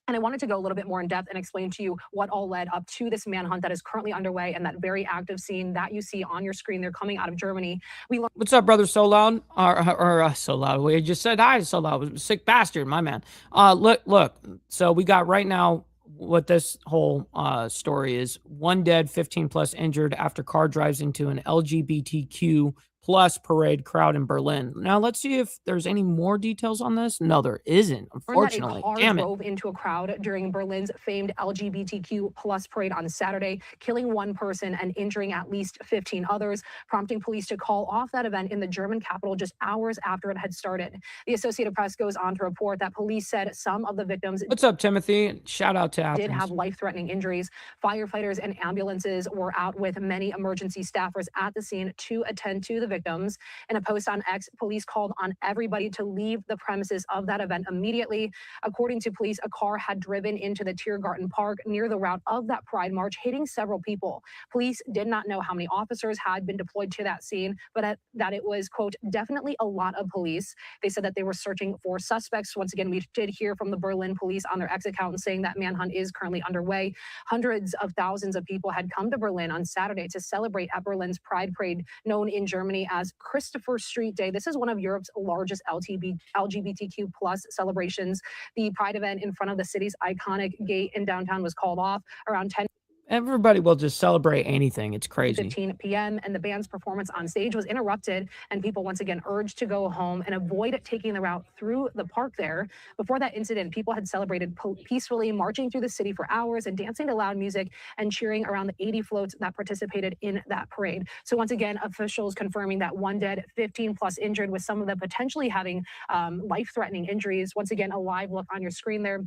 And I wanted to go a little bit more in depth and explain to you what all led up to this manhunt that is currently underway and that very active scene that you see on your screen. They're coming out of Germany. What's up, brother? So loud, or so loud. We just said hi. So loud, sick bastard, my man. Look. So we got right now what this whole story is: 1 dead, 15 plus injured after car drives into an LGBTQ plus parade crowd in Berlin. Now, let's see if there's any more details on this. No, there isn't, unfortunately. That a car Damn it. drove into a crowd during Berlin's famed LGBTQ plus parade on Saturday, killing one person and injuring at least 15 others, prompting police to call off that event in the German capital just hours after it had started. The Associated Press goes on to report that police said some of the victims— What's up, Timothy? Shout out to Athens. Did have life-threatening injuries. Firefighters and ambulances were out with many emergency staffers at the scene to attend to the victims. In a post on X, police called on everybody to leave the premises of that event immediately. According to police, a car had driven into the Tiergarten Park near the route of that Pride March, hitting several people. Police did not know how many officers had been deployed to that scene, but that it was, quote, definitely a lot of police. They said that they were searching for suspects. Once again, we did hear from the Berlin police on their X account saying that manhunt is currently underway. Hundreds of thousands of people had come to Berlin on Saturday to celebrate at Berlin's Pride Parade, known in Germany as Christopher Street Day. This is one of Europe's largest LGBTQ plus celebrations. The Pride event in front of the city's iconic gate in downtown was called off around 10. Everybody will just celebrate anything. It's crazy. 15 p.m. and the band's performance on stage was interrupted, and people once again urged to go home and avoid taking the route through the park there. Before that incident, people had celebrated peacefully, marching through the city for hours and dancing to loud music and cheering around the 80 floats that participated in that parade. So once again, officials confirming that 1 dead, 15 plus injured, with some of them potentially having life-threatening injuries. Once again, a live look on your screen there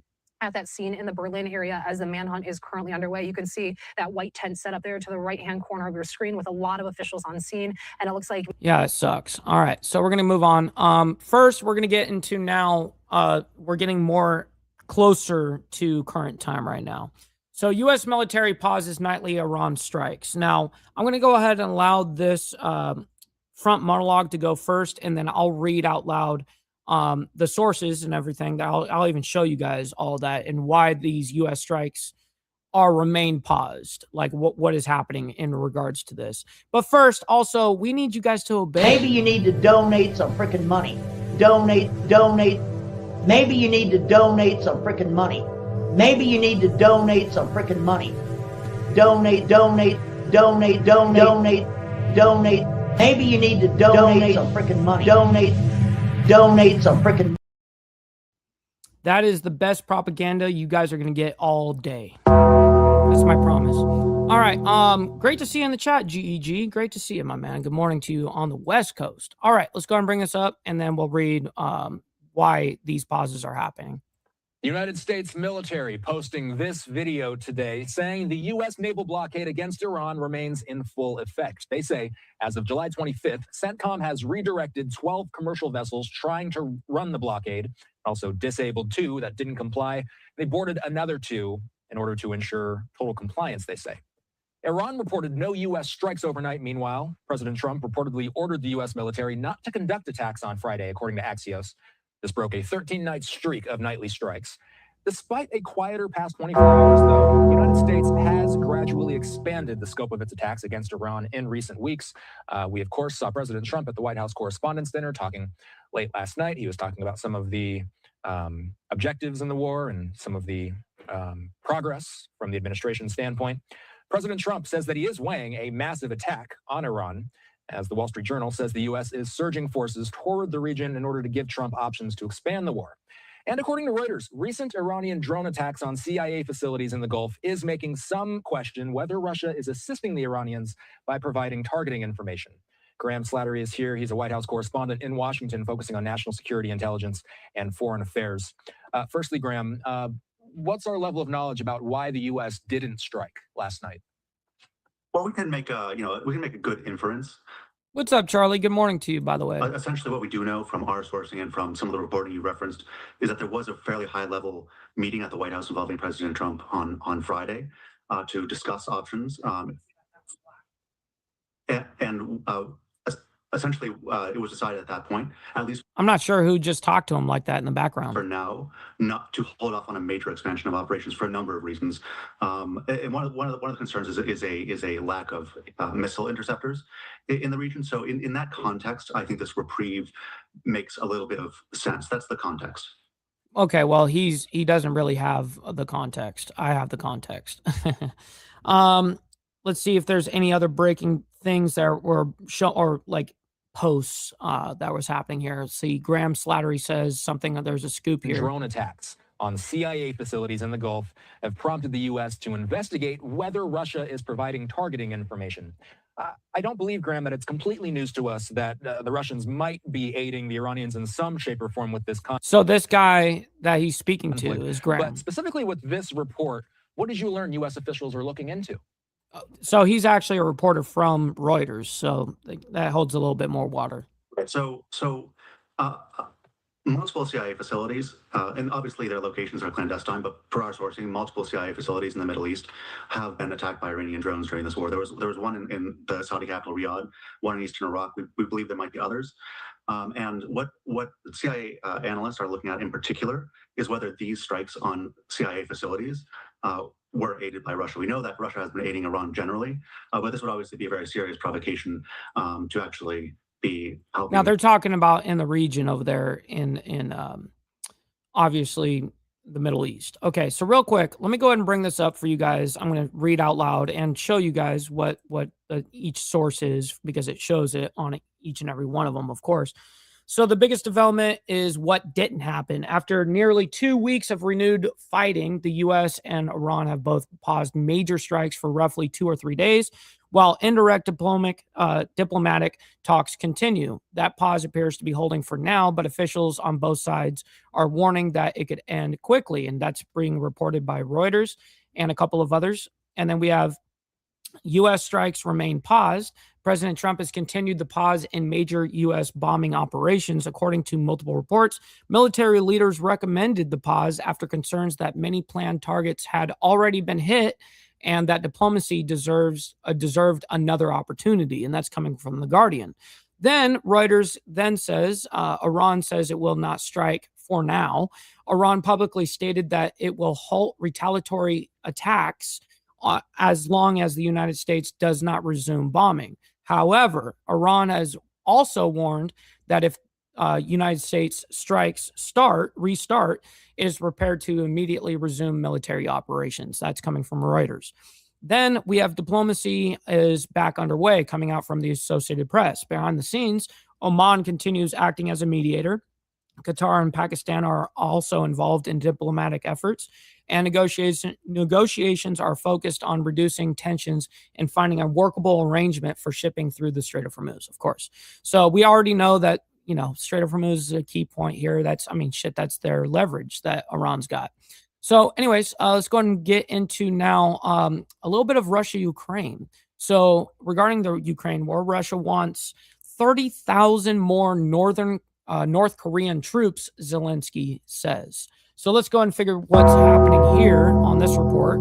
at that scene in the Berlin area as the manhunt is currently underway. You can see that white tent set up there to the right-hand corner of your screen with a lot of officials on scene, and it looks like— Yeah, it sucks. All right, so we're going to move on. First, we're going to get into now, we're getting more closer to current time right now. So U.S. military pauses nightly Iran strikes. Now, I'm going to go ahead and allow this front monologue to go first, and then I'll read out loud the sources and everything. I'll even show you guys all that and why these U.S. strikes are remain paused, like what is happening in regards to this. But first, also, we need you guys to obey. Maybe you need to donate some freaking money. Donate. Maybe you need to donate some freaking money. Maybe you need to donate some freaking money. Donate. Maybe you need to donate some freaking money. Donate some freaking. That is the best propaganda you guys are going to get all day. That's my promise. All right. Great to see you in the chat, GEG. Great to see you, my man. Good morning to you on the West Coast. All right, let's go and bring this up, and then we'll read why these pauses are happening. The United States military posting this video today saying the U.S. naval blockade against Iran remains in full effect. They say as of July 25th, CENTCOM has redirected 12 commercial vessels trying to run the blockade, also disabled 2 that didn't comply. They boarded another 2 in order to ensure total compliance, they say. Iran reported no U.S. strikes overnight. Meanwhile, President Trump reportedly ordered the U.S. military not to conduct attacks on Friday, according to Axios. This broke a 13-night streak of nightly strikes. Despite a quieter past 24 hours, though, the United States has gradually expanded the scope of its attacks against Iran in recent weeks. We, of course, saw President Trump at the White House Correspondents' Dinner talking late last night. He was talking about some of the objectives in the war and some of the progress from the administration's standpoint. President Trump says that he is weighing a massive attack on Iran. As the Wall Street Journal says, the U.S. is surging forces toward the region in order to give Trump options to expand the war. And according to Reuters, recent Iranian drone attacks on CIA facilities in the Gulf is making some question whether Russia is assisting the Iranians by providing targeting information. Graham Slattery is here. He's a White House correspondent in Washington, focusing on national security, intelligence, and foreign affairs. Firstly, Graham, what's our level of knowledge about why the U.S. didn't strike last night? Well, we can make a good inference. What's up, Charlie? Good morning to you, by the way. Essentially, what we do know from our sourcing and from some of the reporting you referenced is that there was a fairly high-level meeting at the White House involving President Trump on Friday to discuss options. Essentially, it was decided at that point, at least I'm not sure who just talked to him like that in the background. for now, not to hold off on a major expansion of operations for a number of reasons. And one of the concerns is a lack of missile interceptors in the region. So in that context, I think this reprieve makes a little bit of sense. That's the context. Okay, well, he doesn't really have the context. I have the context. Let's see if there's any other breaking things that were shown or like posts that was happening here. See, Graham Slattery says something. There's a scoop here. Drone attacks on CIA facilities in the Gulf have prompted the U.S. to investigate whether Russia is providing targeting information. I don't believe, Graham, that it's completely news to us that the Russians might be aiding the Iranians in some shape or form with this conflict. So this guy that he's speaking to is Graham. But specifically with this report, what did you learn U.S. officials are looking into? So he's actually a reporter from Reuters, so that holds a little bit more water. Right. So multiple CIA facilities, and obviously their locations are clandestine, but per our sourcing, multiple CIA facilities in the Middle East have been attacked by Iranian drones during this war. There was one in the Saudi capital, Riyadh, one in eastern Iraq. We believe there might be others. And what CIA analysts are looking at in particular is whether these strikes on CIA facilities were aided by Russia. We know that Russia has been aiding Iran generally, but this would obviously be a very serious provocation to actually be helping. Now they're talking about in the region over there in obviously the Middle East. Okay, so real quick, let me go ahead and bring this up for you guys. I'm going to read out loud and show you guys what each source is, because it shows it on each and every one of them, of course. So the biggest development is what didn't happen. After nearly 2 weeks of renewed fighting, the U.S. and Iran have both paused major strikes for roughly 2 or 3 days, while indirect diplomatic talks continue. That pause appears to be holding for now, but officials on both sides are warning that it could end quickly, and that's being reported by Reuters and a couple of others. And then we have U.S. strikes remain paused. President Trump has continued the pause in major U.S. bombing operations. According to multiple reports, military leaders recommended the pause after concerns that many planned targets had already been hit and that diplomacy deserved another opportunity. And that's coming from The Guardian. Then Reuters then says Iran says it will not strike for now. Iran publicly stated that it will halt retaliatory attacks as long as the United States does not resume bombing. However, Iran has also warned that if United States strikes restart, it is prepared to immediately resume military operations. That's coming from Reuters. Then we have diplomacy is back underway, coming out from the Associated Press. Behind the scenes, Oman continues acting as a mediator. Qatar and Pakistan are also involved in diplomatic efforts, and negotiations are focused on reducing tensions and finding a workable arrangement for shipping through the Strait of Hormuz, of course. So we already know that, Strait of Hormuz is a key point here. That's their leverage that Iran's got. So anyways, let's go ahead and get into now a little bit of Russia-Ukraine. So regarding the Ukraine war, Russia wants 30,000 more North Korean troops, Zelensky says. So let's go and figure what's happening here on this report.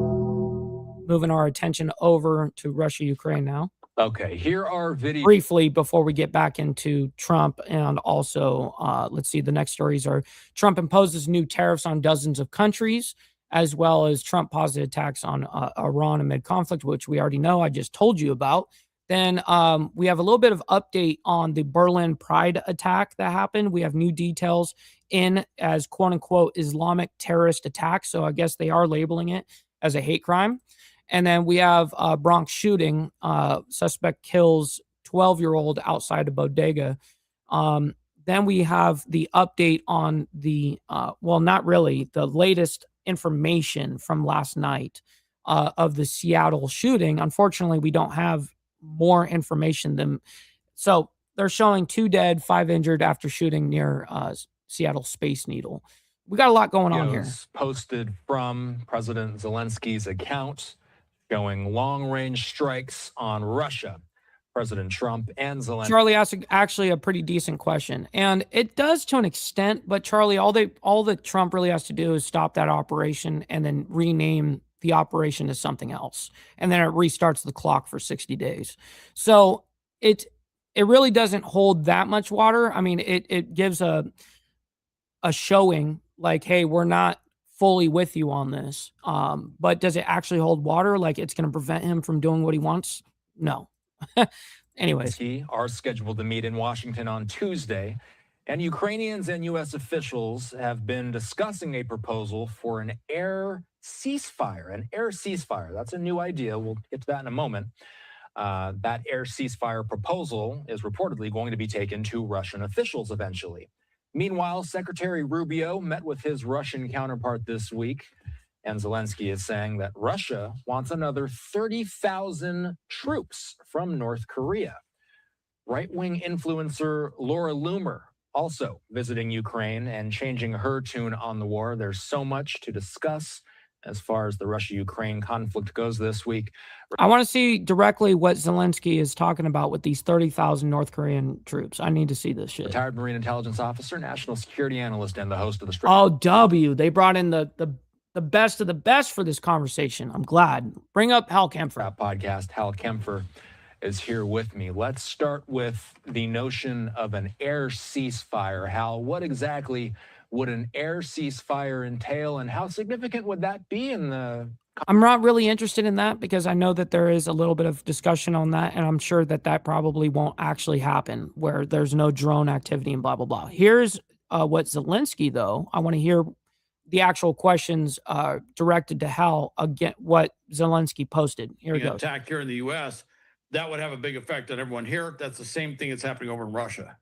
Moving our attention over to Russia-Ukraine now. Okay, here are videos. Briefly, before we get back into Trump, and also, let's see, the next stories are Trump imposes new tariffs on dozens of countries, as well as Trump positive attacks on Iran amid conflict, which we already know. I just told you about. Then we have a little bit of update on the Berlin Pride attack that happened. We have new details in as quote-unquote Islamic terrorist attack. So I guess they are labeling it as a hate crime. And then we have Bronx shooting. Suspect kills 12-year-old outside a bodega. Then we have the update on the, not really, the latest information from last night of the Seattle shooting. Unfortunately, we don't have more information than so they're showing 2 dead, 5 injured after shooting near Seattle Space Needle. We got a lot going on here. Posted from President Zelensky's account showing long-range strikes on Russia. President Trump and Zelensky. Charlie asked actually a pretty decent question, and it does to an extent. But Charlie, all that Trump really has to do is stop that operation and then rename the operation as something else, and then it restarts the clock for 60 days. So it really doesn't hold that much water. I mean, it gives a showing like, hey, we're not fully with you on this. But does it actually hold water? Like it's going to prevent him from doing what he wants? No. Anyways, are scheduled to meet in Washington on Tuesday, and Ukrainians and U.S. officials have been discussing a proposal for an air ceasefire. That's a new idea. We'll get to that in a moment. That air ceasefire proposal is reportedly going to be taken to Russian officials eventually. Meanwhile, Secretary Rubio met with his Russian counterpart this week, and Zelensky is saying that Russia wants another 30,000 troops from North Korea. Right-wing influencer Laura Loomer also visiting Ukraine and changing her tune on the war. There's so much to discuss as far as the Russia-Ukraine conflict goes this week. I want to see directly what Zelensky is talking about with these 30,000 North Korean troops. I need to see this shit. Retired Marine intelligence officer, national security analyst, and the host of the Oh, W. They brought in the best of the best for this conversation. I'm glad. Bring up Hal Kempfer. Podcast. Hal Kempfer is here with me. Let's start with the notion of an air ceasefire. Hal, what exactly would an air ceasefire entail, and how significant would that be in the... I'm not really interested in that because I know that there is a little bit of discussion on that, and I'm sure that that probably won't actually happen, where there's no drone activity and blah, blah, blah. Here's what Zelensky, though. I want to hear the actual questions directed to Hal, again, what Zelensky posted. Here we go. Attack here in the U.S., that would have a big effect on everyone here. That's the same thing that's happening over in Russia.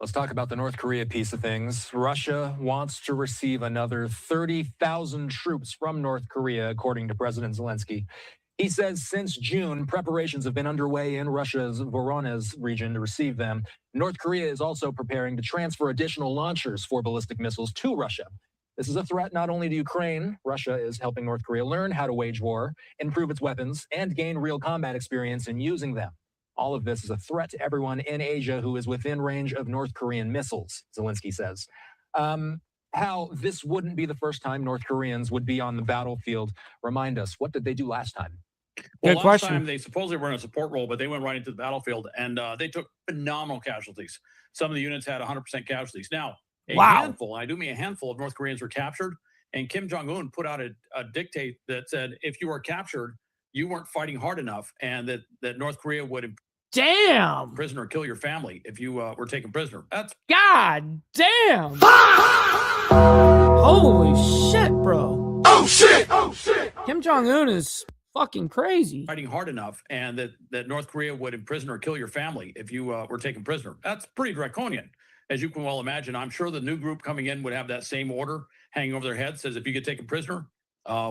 Let's talk about the North Korea piece of things. Russia wants to receive another 30,000 troops from North Korea, according to President Zelensky. He says since June, preparations have been underway in Russia's Voronezh region to receive them. North Korea is also preparing to transfer additional launchers for ballistic missiles to Russia. This is a threat not only to Ukraine. Russia is helping North Korea learn how to wage war, improve its weapons, and gain real combat experience in using them. All of this is a threat to everyone in Asia who is within range of North Korean missiles, Zelensky says. Hal, this wouldn't be the first time North Koreans would be on the battlefield. Remind us, what did they do last time? Well, last time they supposedly were in a support role, but they went right into the battlefield, and they took phenomenal casualties. Some of the units had 100% casualties. Now, a handful, I do mean a handful of North Koreans were captured, and Kim Jong-un put out a dictate that said if you were captured, you weren't fighting hard enough, and that North Korea would prisoner kill your family if you were taken prisoner. That's God damn. Holy shit, bro. Oh shit! Oh shit! Kim Jong-un is fucking crazy. Fighting hard enough, and that North Korea would imprison or kill your family if you were taken prisoner. That's pretty draconian, as you can well imagine. I'm sure the new group coming in would have that same order hanging over their head. Says if you get taken prisoner,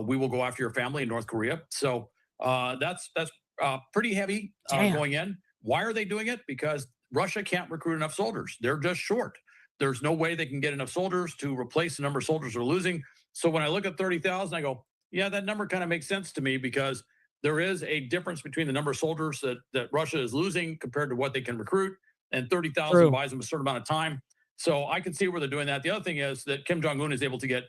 we will go after your family in North Korea. So that's pretty heavy going in. Why are they doing it? Because Russia can't recruit enough soldiers. They're just short. There's no way they can get enough soldiers to replace the number of soldiers they're losing. So when I look at 30,000, I go, yeah, that number kind of makes sense to me, because there is a difference between the number of soldiers that Russia is losing compared to what they can recruit, and 30,000 buys them a certain amount of time. So I can see where they're doing that. The other thing is that Kim Jong-un is able to get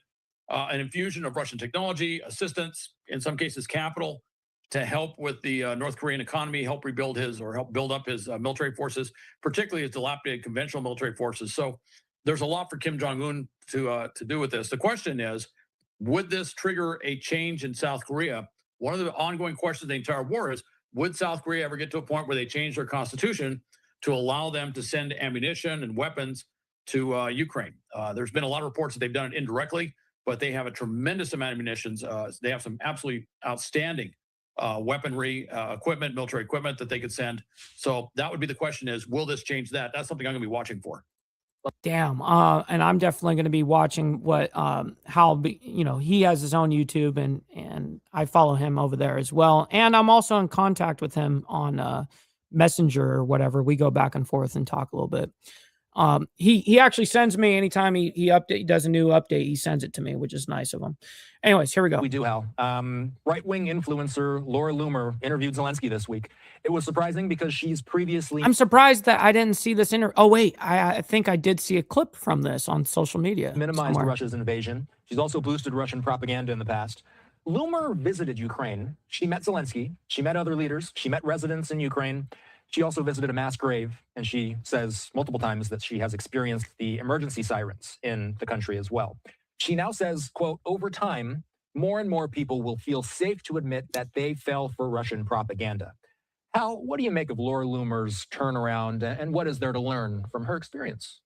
an infusion of Russian technology, assistance, in some cases capital, to help with the North Korean economy, help rebuild help build up his military forces, particularly his dilapidated conventional military forces. So there's a lot for Kim Jong-un to do with this. The question is, would this trigger a change in South Korea? One of the ongoing questions of the entire war is, would South Korea ever get to a point where they change their constitution to allow them to send ammunition and weapons to Ukraine? There's been a lot of reports that they've done it indirectly, but they have a tremendous amount of munitions. They have some absolutely outstanding weaponry, equipment, military equipment that they could send. So that would be the question is, will this change that? That's something I'm going to be watching for. Damn. And I'm definitely going to be watching what Hal, he has his own YouTube, and I follow him over there as well. And I'm also in contact with him on Messenger or whatever. We go back and forth and talk a little bit. He actually sends me anytime he does a new update, he sends it to me, which is nice of him. Anyways, here we go. We do, Hal. Right-wing influencer Laura Loomer interviewed Zelensky this week. It was surprising because she's previously... I'm surprised that I didn't see this interview. Oh, wait, I think I did see a clip from this on social media. Minimized somewhere. Russia's invasion. She's also boosted Russian propaganda in the past. Loomer visited Ukraine. She met Zelensky. She met other leaders. She met residents in Ukraine. She also visited a mass grave, and she says multiple times that she has experienced the emergency sirens in the country as well. She now says, quote, over time, more and more people will feel safe to admit that they fell for Russian propaganda. Hal, what do you make of Laura Loomer's turnaround, and what is there to learn from her experience?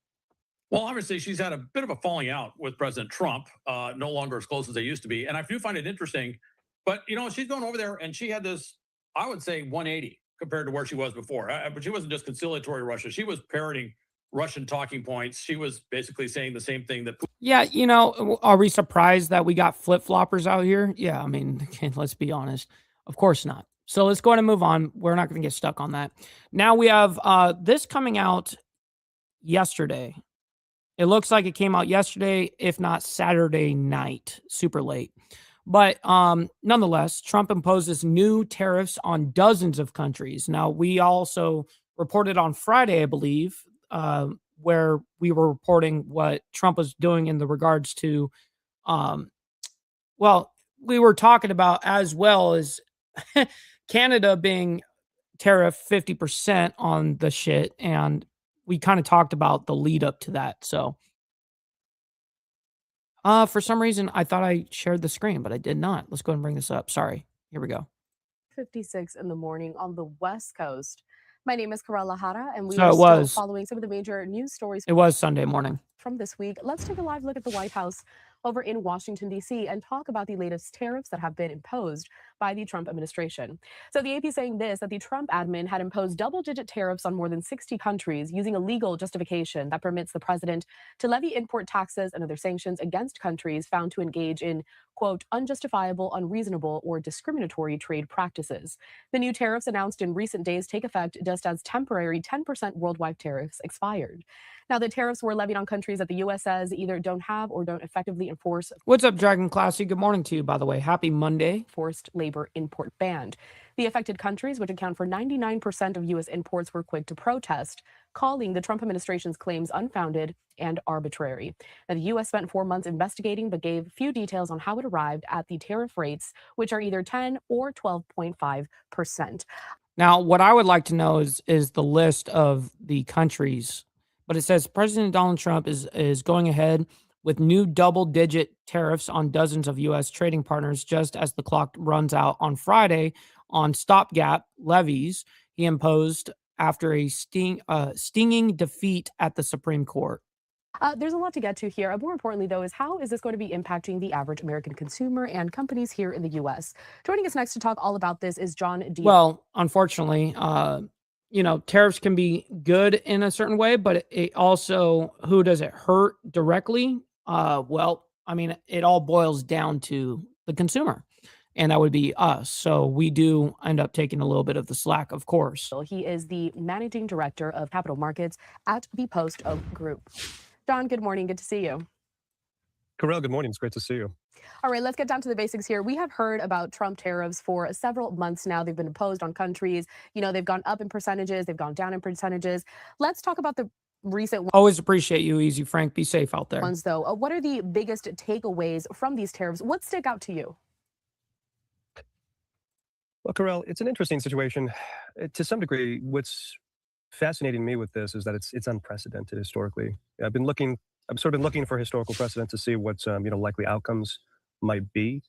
Well, obviously, she's had a bit of a falling out with President Trump, no longer as close as they used to be. And I do find it interesting. But, she's going over there, and she had this, I would say, 180. compared to where she was before. But she wasn't just conciliatory Russia. She was parroting Russian talking points. She was basically saying the same thing that. Yeah, you know, are we surprised that we got flip-floppers out here? Yeah, I mean, let's be honest. Of course not. So let's go ahead and move on. We're not going to get stuck on that. Now we have this coming out yesterday. It looks like it came out yesterday, if not Saturday night, super late. But nonetheless, Trump imposes new tariffs on dozens of countries. Now, we also reported on Friday, I believe, where we were reporting what Trump was doing in the regards to, well, we were talking about as well as Canada being tariff 50% on the shit. And we kind of talked about the lead up to that. So for some reason, I thought I shared the screen, but I did not. Let's go ahead and bring this up. Sorry. Here we go. 56 in the morning on the West Coast. My name is Karala Hara, and we So are it still was- following some of the major news stories. It was Sunday morning. From this week, let's take a live look at the White House over in Washington, D.C., and talk about the latest tariffs that have been imposed by the Trump administration. So the AP saying this, that the Trump admin had imposed double-digit tariffs on more than 60 countries using a legal justification that permits the president to levy import taxes and other sanctions against countries found to engage in, quote, unjustifiable, unreasonable, or discriminatory trade practices. The new tariffs announced in recent days take effect just as temporary 10% worldwide tariffs expired. Now, the tariffs were levied on countries that the U.S. says either don't have or don't effectively enforce. What's up, Dragon Classy? Good morning to you, by the way. Happy Monday. Forced labor import ban. The affected countries, which account for 99% of U.S. imports, were quick to protest, calling the Trump administration's claims unfounded and arbitrary. Now, the U.S. spent 4 months investigating, but gave few details on how it arrived at the tariff rates, which are either 10 or 12.5%. Now, what I would like to know is the list of the countries. But it says President Donald Trump is going ahead with new double-digit tariffs on dozens of U.S. trading partners just as the clock runs out on Friday on stopgap levies he imposed after a stinging defeat at the Supreme Court. There's a lot to get to here. More importantly, though, is how is this going to be impacting the average American consumer and companies here in the U.S.? Joining us next to talk all about this is John D. Well, unfortunately, you know, tariffs can be good in a certain way, but it also, who does it hurt directly? Well, I mean, it all boils down to the consumer, and that would be us. So we do end up taking a little bit of the slack, of course. He is the managing director of capital markets at the Post Oak Group. John, good morning. Good to see you. Karel, good morning. It's great to see you. All right, let's get down to the basics here. We have heard about Trump tariffs for several months now. They've been imposed on countries. You know, they've gone up in percentages. They've gone down in percentages. Let's talk about the recent ones. Always appreciate you, Easy Frank. Be safe out there. Though, what are the biggest takeaways from these tariffs? What stick out to you? Well, Karel, it's an interesting situation. To some degree, what's fascinating me with this is that it's unprecedented historically. I've sort of been looking for historical precedent to see what likely outcomes might be.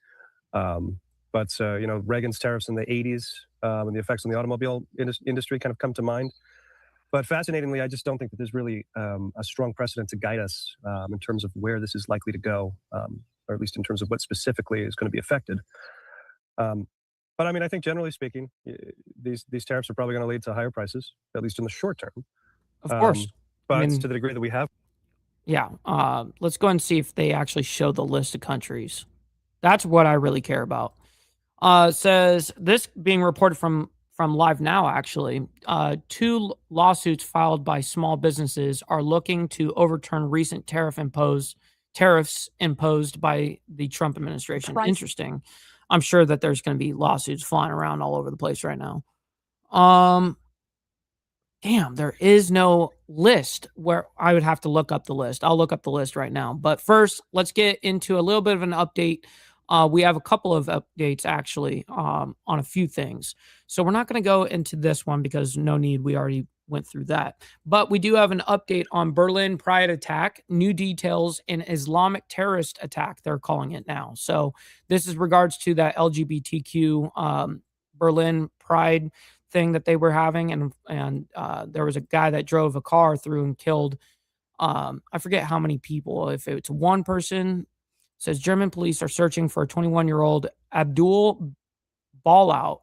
But Reagan's tariffs in the 80s and the effects on the automobile industry kind of come to mind. But fascinatingly, I just don't think that there's really a strong precedent to guide us in terms of where this is likely to go, or at least in terms of what specifically is going to be affected. But I mean, I think generally speaking, these tariffs are probably going to lead to higher prices, at least in the short term. Of course. But I mean, to the degree that we have. Yeah. Let's go and see if they actually show the list of countries. That's what I really care about. Says this being reported from Live Now, actually, 2 lawsuits filed by small businesses are looking to overturn recent tariffs imposed by the Trump administration. Interesting. I'm sure that there's going to be lawsuits flying around all over the place right now. Damn, there is no list where I would have to look up the list. I'll look up the list right now. But first, let's get into a little bit of an update. We have a couple of updates, actually, on a few things. So we're not going to go into this one because no need. We already went through that. But we do have an update on Berlin Pride attack, new details in Islamic terrorist attack, they're calling it now. So this is regards to that LGBTQ Berlin Pride thing that they were having. And there was a guy that drove a car through and killed, I forget how many people. If it's one person, says German police are searching for a 21-year-old Abdul Ballout,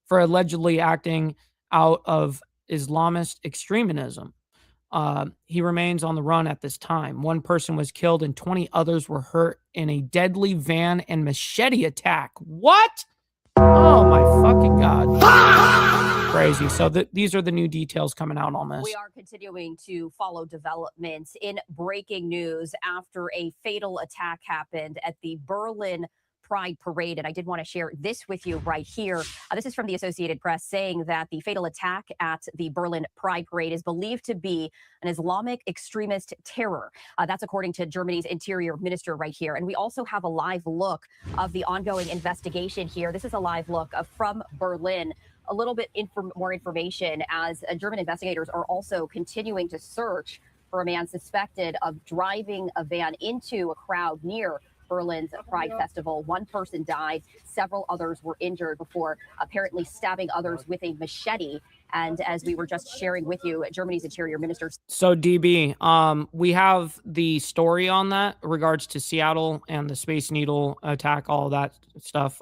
for allegedly acting out of Islamist extremism. He remains on the run at this time. One person was killed and 20 others were hurt in a deadly van and machete attack. What? Oh my fucking God. Crazy. So these are the new details coming out on this. We are continuing to follow developments in breaking news after a fatal attack happened at the Berlin Pride Parade. And I did want to share this with you right here. This is from the Associated Press saying that the fatal attack at the Berlin Pride Parade is believed to be an Islamic extremist terror. That's according to Germany's interior minister right here. And we also have a live look of the ongoing investigation here. This is a live look from Berlin. A little bit more information as German investigators are also continuing to search for a man suspected of driving a van into a crowd near Berlin's Pride Festival. One person died, several others were injured before apparently stabbing others with a machete. And as we were just sharing with you, Germany's interior minister. So DB, we have the story on that in regards to Seattle and the Space Needle attack, all that stuff.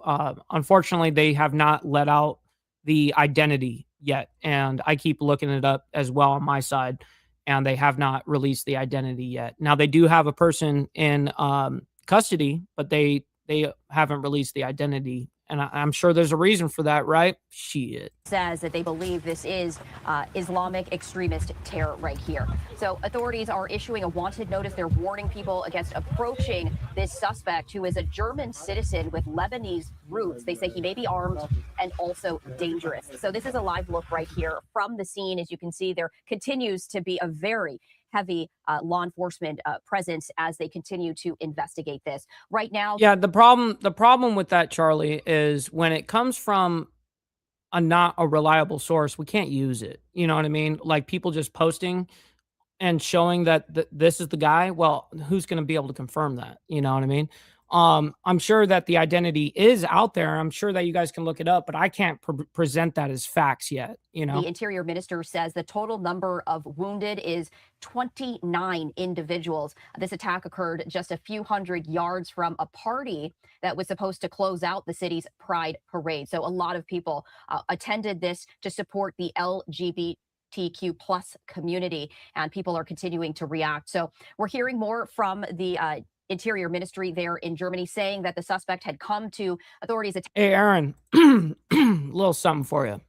Unfortunately, they have not let out the identity yet. And I keep looking it up as well on my side, and they have not released the identity yet. Now they do have a person in custody, but they haven't released the identity, and I'm sure there's a reason for that, right? Shit. Says that they believe this is Islamic extremist terror right here. So authorities are issuing a wanted notice. They're warning people against approaching this suspect, who is a German citizen with Lebanese roots. They say he may be armed and also dangerous. So this is a live look right here from the scene. As you can see, there continues to be a very heavy law enforcement presence as they continue to investigate this right now. Yeah, the problem with that, Charlie, is when it comes from not a reliable source, we can't use it. You know what I mean? Like people just posting and showing that this is the guy. Well, who's going to be able to confirm that? You know what I mean? I'm sure that the identity is out there. I'm sure that you guys can look it up, but I can't present that as facts yet. You know, the interior minister says the total number of wounded is 29 individuals. This attack occurred just a few hundred yards from a party that was supposed to close out the city's Pride Parade. So a lot of people attended this to support the LGBTQ plus community, and people are continuing to react. So we're hearing more from the Interior Ministry there in Germany, saying that the suspect had come to authorities. Hey, Aaron, little something for you.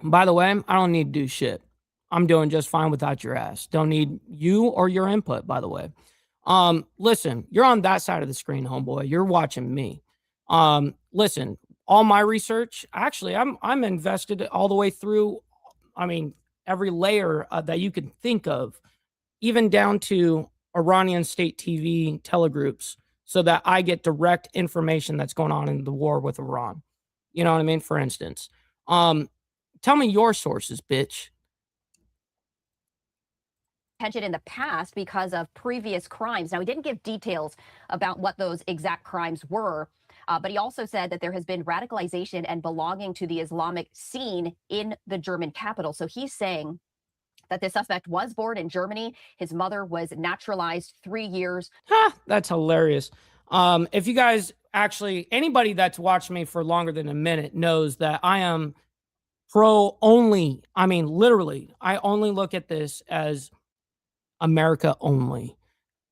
By the way, I don't need to do shit. I'm doing just fine without your ass. Don't need you or your input, by the way. Listen, you're on that side of the screen, homeboy. You're watching me. Listen, all my research, actually, I'm invested all the way through. I mean, every layer that you can think of, even down to Iranian state TV telegroups, so that I get direct information that's going on in the war with Iran. You know what I mean? For instance, tell me your sources, bitch. Attention in the past because of previous crimes. Now, he didn't give details about what those exact crimes were, but he also said that there has been radicalization and belonging to the Islamic scene in the German capital. So he's saying that the suspect was born in Germany. His mother was naturalized 3 years. That's hilarious. If you guys actually, anybody that's watched me for longer than a minute knows that I am pro only. I mean, literally, I only look at this as America only.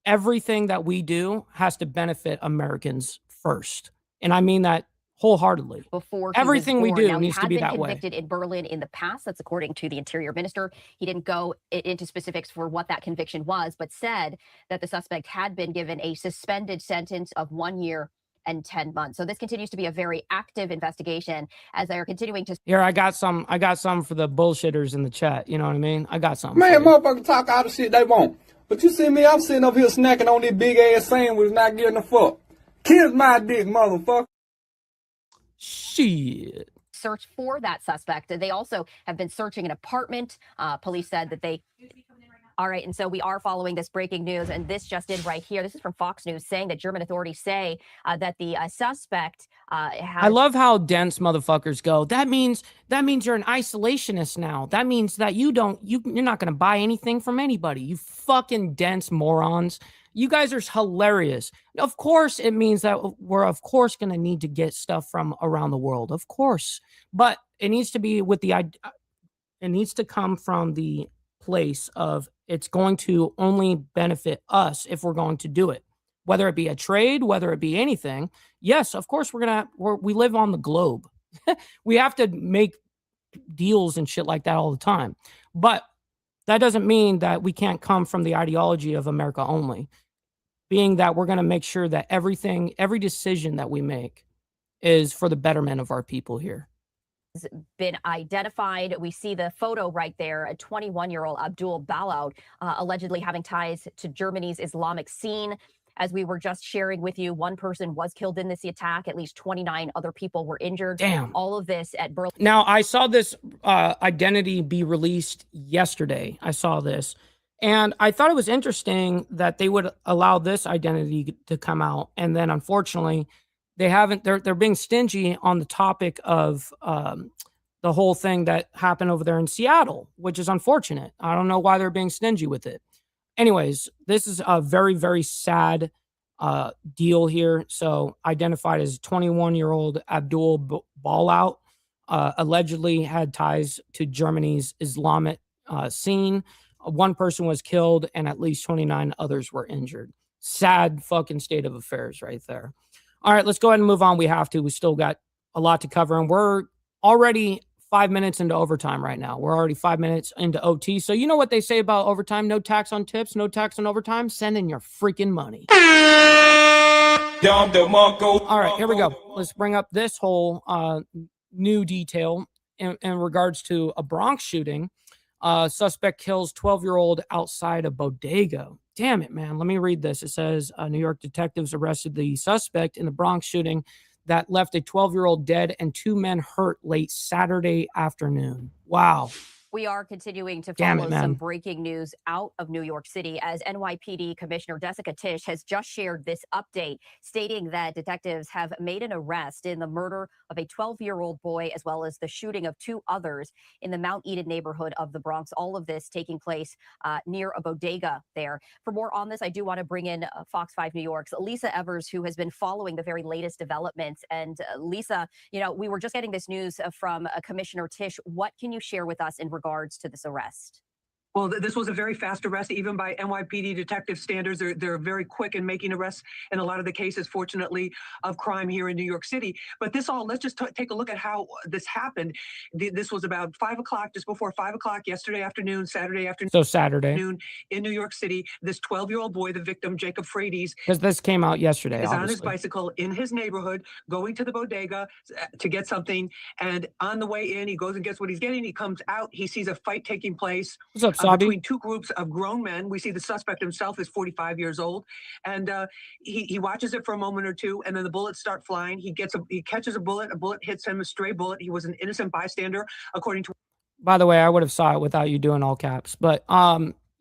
Everything that we do has to benefit Americans first. And I mean that wholeheartedly. Before everything we do now, needs to be that way. He had been convicted in Berlin in the past. That's according to the interior minister. He didn't go into specifics for what that conviction was, but said that the suspect had been given a suspended sentence of 1 year and 10 months. So this continues to be a very active investigation as they are continuing to. Here, I got some for the bullshitters in the chat. You know what I mean? I got some. Man, motherfuckers talk all the shit they want. But you see me, I'm sitting up here snacking on this big ass sandwich, not getting a fuck. Kiss my dick, motherfucker. Shit. Search for that suspect. They also have been searching an apartment. Police said that they. All right, and so we are following this breaking news, and this just in right here. This is from Fox News saying that German authorities say that the suspect I love how dense motherfuckers go. That means you're an isolationist now. That means that you're not going to buy anything from anybody. You fucking dense morons. You guys are hilarious. Of course, it means that we're, of course, going to need to get stuff from around the world. Of course. But it needs to be with the it needs to come from the place of it's going to only benefit us if we're going to do it, whether it be a trade, whether it be anything. Yes, of course we live on the globe. We have to make deals and shit like that all the time, but that doesn't mean that we can't come from the ideology of America only, being that we're going to make sure that every decision that we make is for the betterment of our people here. Been identified. We see the photo right there. A 21-year-old Abdul Balaud, allegedly having ties to Germany's Islamic scene. As we were just sharing with you, one person was killed in this attack. At least 29 other people were injured. Damn. All of this at Berlin. Now, I saw this identity be released yesterday. I saw this, and I thought it was interesting that they would allow this identity to come out. And then, unfortunately, they haven't. They're being stingy on the topic of the whole thing that happened over there in Seattle, which is unfortunate. I don't know why they're being stingy with it. Anyways, this is a very, very sad deal here. So identified as 21-year-old Abdul Balaud, allegedly had ties to Germany's Islamic scene. One person was killed and at least 29 others were injured. Sad fucking state of affairs right there. All right, let's go ahead and move on. We have to. We still got a lot to cover, and we're already 5 minutes into overtime right now. We're already 5 minutes into OT. So you know what they say about overtime? No tax on tips, no tax on overtime. Send in your freaking money. All right, here we go. Let's bring up this whole new detail in regards to a Bronx shooting. Suspect kills 12-year-old outside a bodega. Damn it, man. Let me read this. It says New York detectives arrested the suspect in the Bronx shooting that left a 12-year-old dead and 2 men hurt late Saturday afternoon. Wow. We are continuing to follow some breaking news out of New York City as NYPD Commissioner Jessica Tisch has just shared this update stating that detectives have made an arrest in the murder of a 12-year-old boy as well as the shooting of 2 others in the Mount Eden neighborhood of the Bronx. All of this taking place near a bodega there. For more on this, I do want to bring in Fox 5 New York's Lisa Evers, who has been following the very latest developments. And Lisa, you know, we were just getting this news from Commissioner Tisch. What can you share with us in regards to this arrest? Well, this was a very fast arrest, even by NYPD detective standards. They're very quick in making arrests in a lot of the cases, fortunately, of crime here in New York City. But this all, let's just take a look at how this happened. This was about 5 o'clock, just before 5 o'clock yesterday afternoon, Saturday afternoon. So Saturday. In New York City, this 12-year-old boy, the victim, Jacob Frades, Because this came out yesterday, is obviously. on his bicycle in his neighborhood, going to the bodega to get something. And on the way in, he goes and gets what he's getting. He comes out. He sees a fight taking place. What's up, Sabi? Between 2 groups of grown men. We see the suspect himself is 45 years old. And he watches it for a moment or two, and then the bullets start flying. He catches a bullet hits him, a stray bullet. He was an innocent bystander, according to. By the way, I would have saw it without you doing all caps. But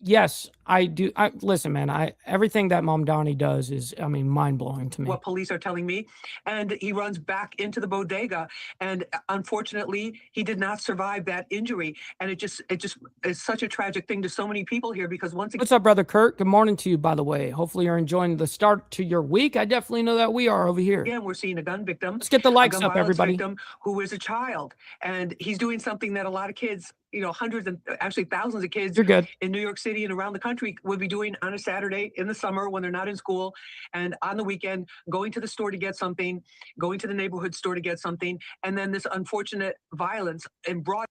yes, I do. Listen, man, everything that Mamdani does is, I mean, mind-blowing to me. What police are telling me. And he runs back into the bodega. And unfortunately, he did not survive that injury. And it just is such a tragic thing to so many people here, because once again. What's up, brother Kurt? Good morning to you, by the way. Hopefully you're enjoying the start to your week. I definitely know that we are over here. Again, we're seeing a gun victim. Let's get the likes up, violence everybody. Victim who is a child. And he's doing something that a lot of kids, you know, hundreds and actually thousands of kids in New York City and around the country would be doing on a Saturday in the summer when they're not in school, and on the weekend, going to the store to get something, going to the neighborhood store to get something, and then this unfortunate violence in broad.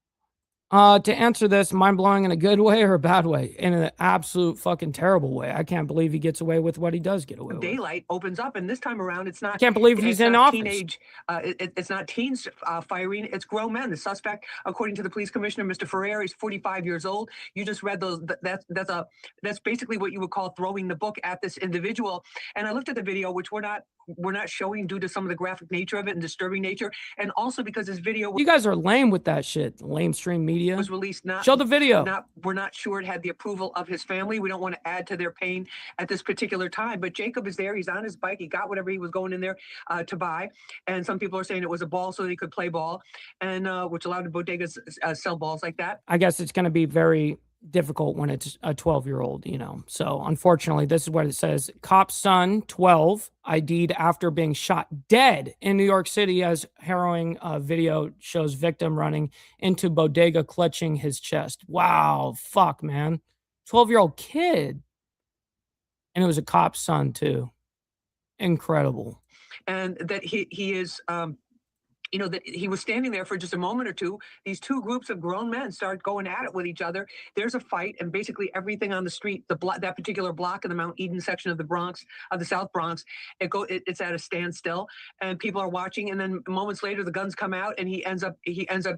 To answer this, mind-blowing in a good way or a bad way? In an absolute fucking terrible way. I can't believe he gets away with what he does get away with. Daylight opens up, and this time around, it's not. I can't believe he's in office. It's not teens firing; it's grown men. The suspect, according to the police commissioner, Mr. Ferrer, is 45 years old. You just read those. That's basically what you would call throwing the book at this individual. And I looked at the video, which we're not showing due to some of the graphic nature of it and disturbing nature, and also because this video. You guys are lame with that shit. Lame stream media. Was released. Show the video. We're not sure it had the approval of his family. We don't want to add to their pain at this particular time. But Jacob is there. He's on his bike. He got whatever he was going in there to buy. And some people are saying it was a ball so they could play ball, and which a lot of bodegas sell balls like that. I guess it's going to be very difficult when it's a 12-year-old, you know. So unfortunately, this is what it says. Cop's son, 12, ID'd after being shot dead in New York City, as harrowing video shows victim running into bodega clutching his chest. Wow, fuck, man. 12-year-old kid. And it was a cop's son too. Incredible. And that he is you know, that he was standing there for just a moment or two. These two groups of grown men start going at it with each other. There's a fight, and basically everything on the street, that particular block in the Mount Eden section of the Bronx, of the South Bronx, it's at a standstill, and people are watching. And then moments later, the guns come out, and he ends up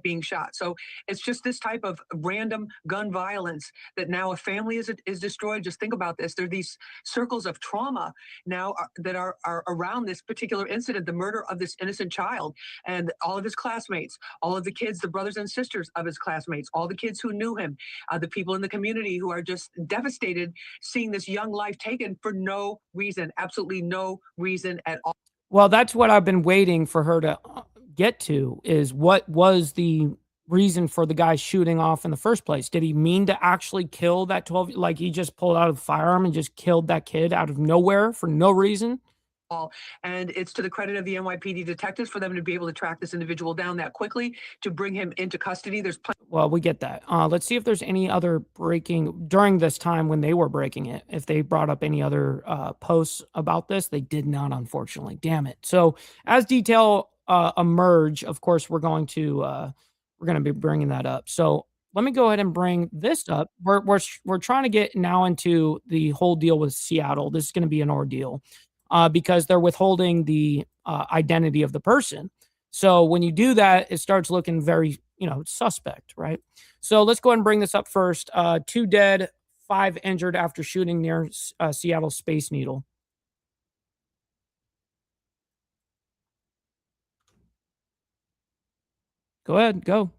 being shot. So it's just this type of random gun violence that now a family is destroyed. Just think about this. There are these circles of trauma now that are around this particular incident, the murder of this innocent child. And all of his classmates, all of the kids, the brothers and sisters of his classmates, all the kids who knew him, the people in the community who are just devastated seeing this young life taken for no reason, absolutely no reason at all. Well, that's what I've been waiting for her to get to, is what was the reason for the guy shooting off in the first place? Did he mean to actually kill that 12? Like, he just pulled out a firearm and just killed that kid out of nowhere for no reason? And it's to the credit of the NYPD detectives for them to be able to track this individual down that quickly to bring him into custody. There's plenty. Well, we get that. Let's see if there's any other breaking during this time when they were breaking it. If they brought up any other posts about this, they did not, unfortunately. Damn it. So as detail emerge, of course, we're going to be bringing that up. So let me go ahead and bring this up. We're trying to get now into the whole deal with Seattle. This is going to be an ordeal. Because they're withholding the identity of the person. So when you do that, it starts looking very, suspect, right? So let's go ahead and bring this up first. 2 dead, 5 injured after shooting near Seattle Space Needle. Go ahead, go.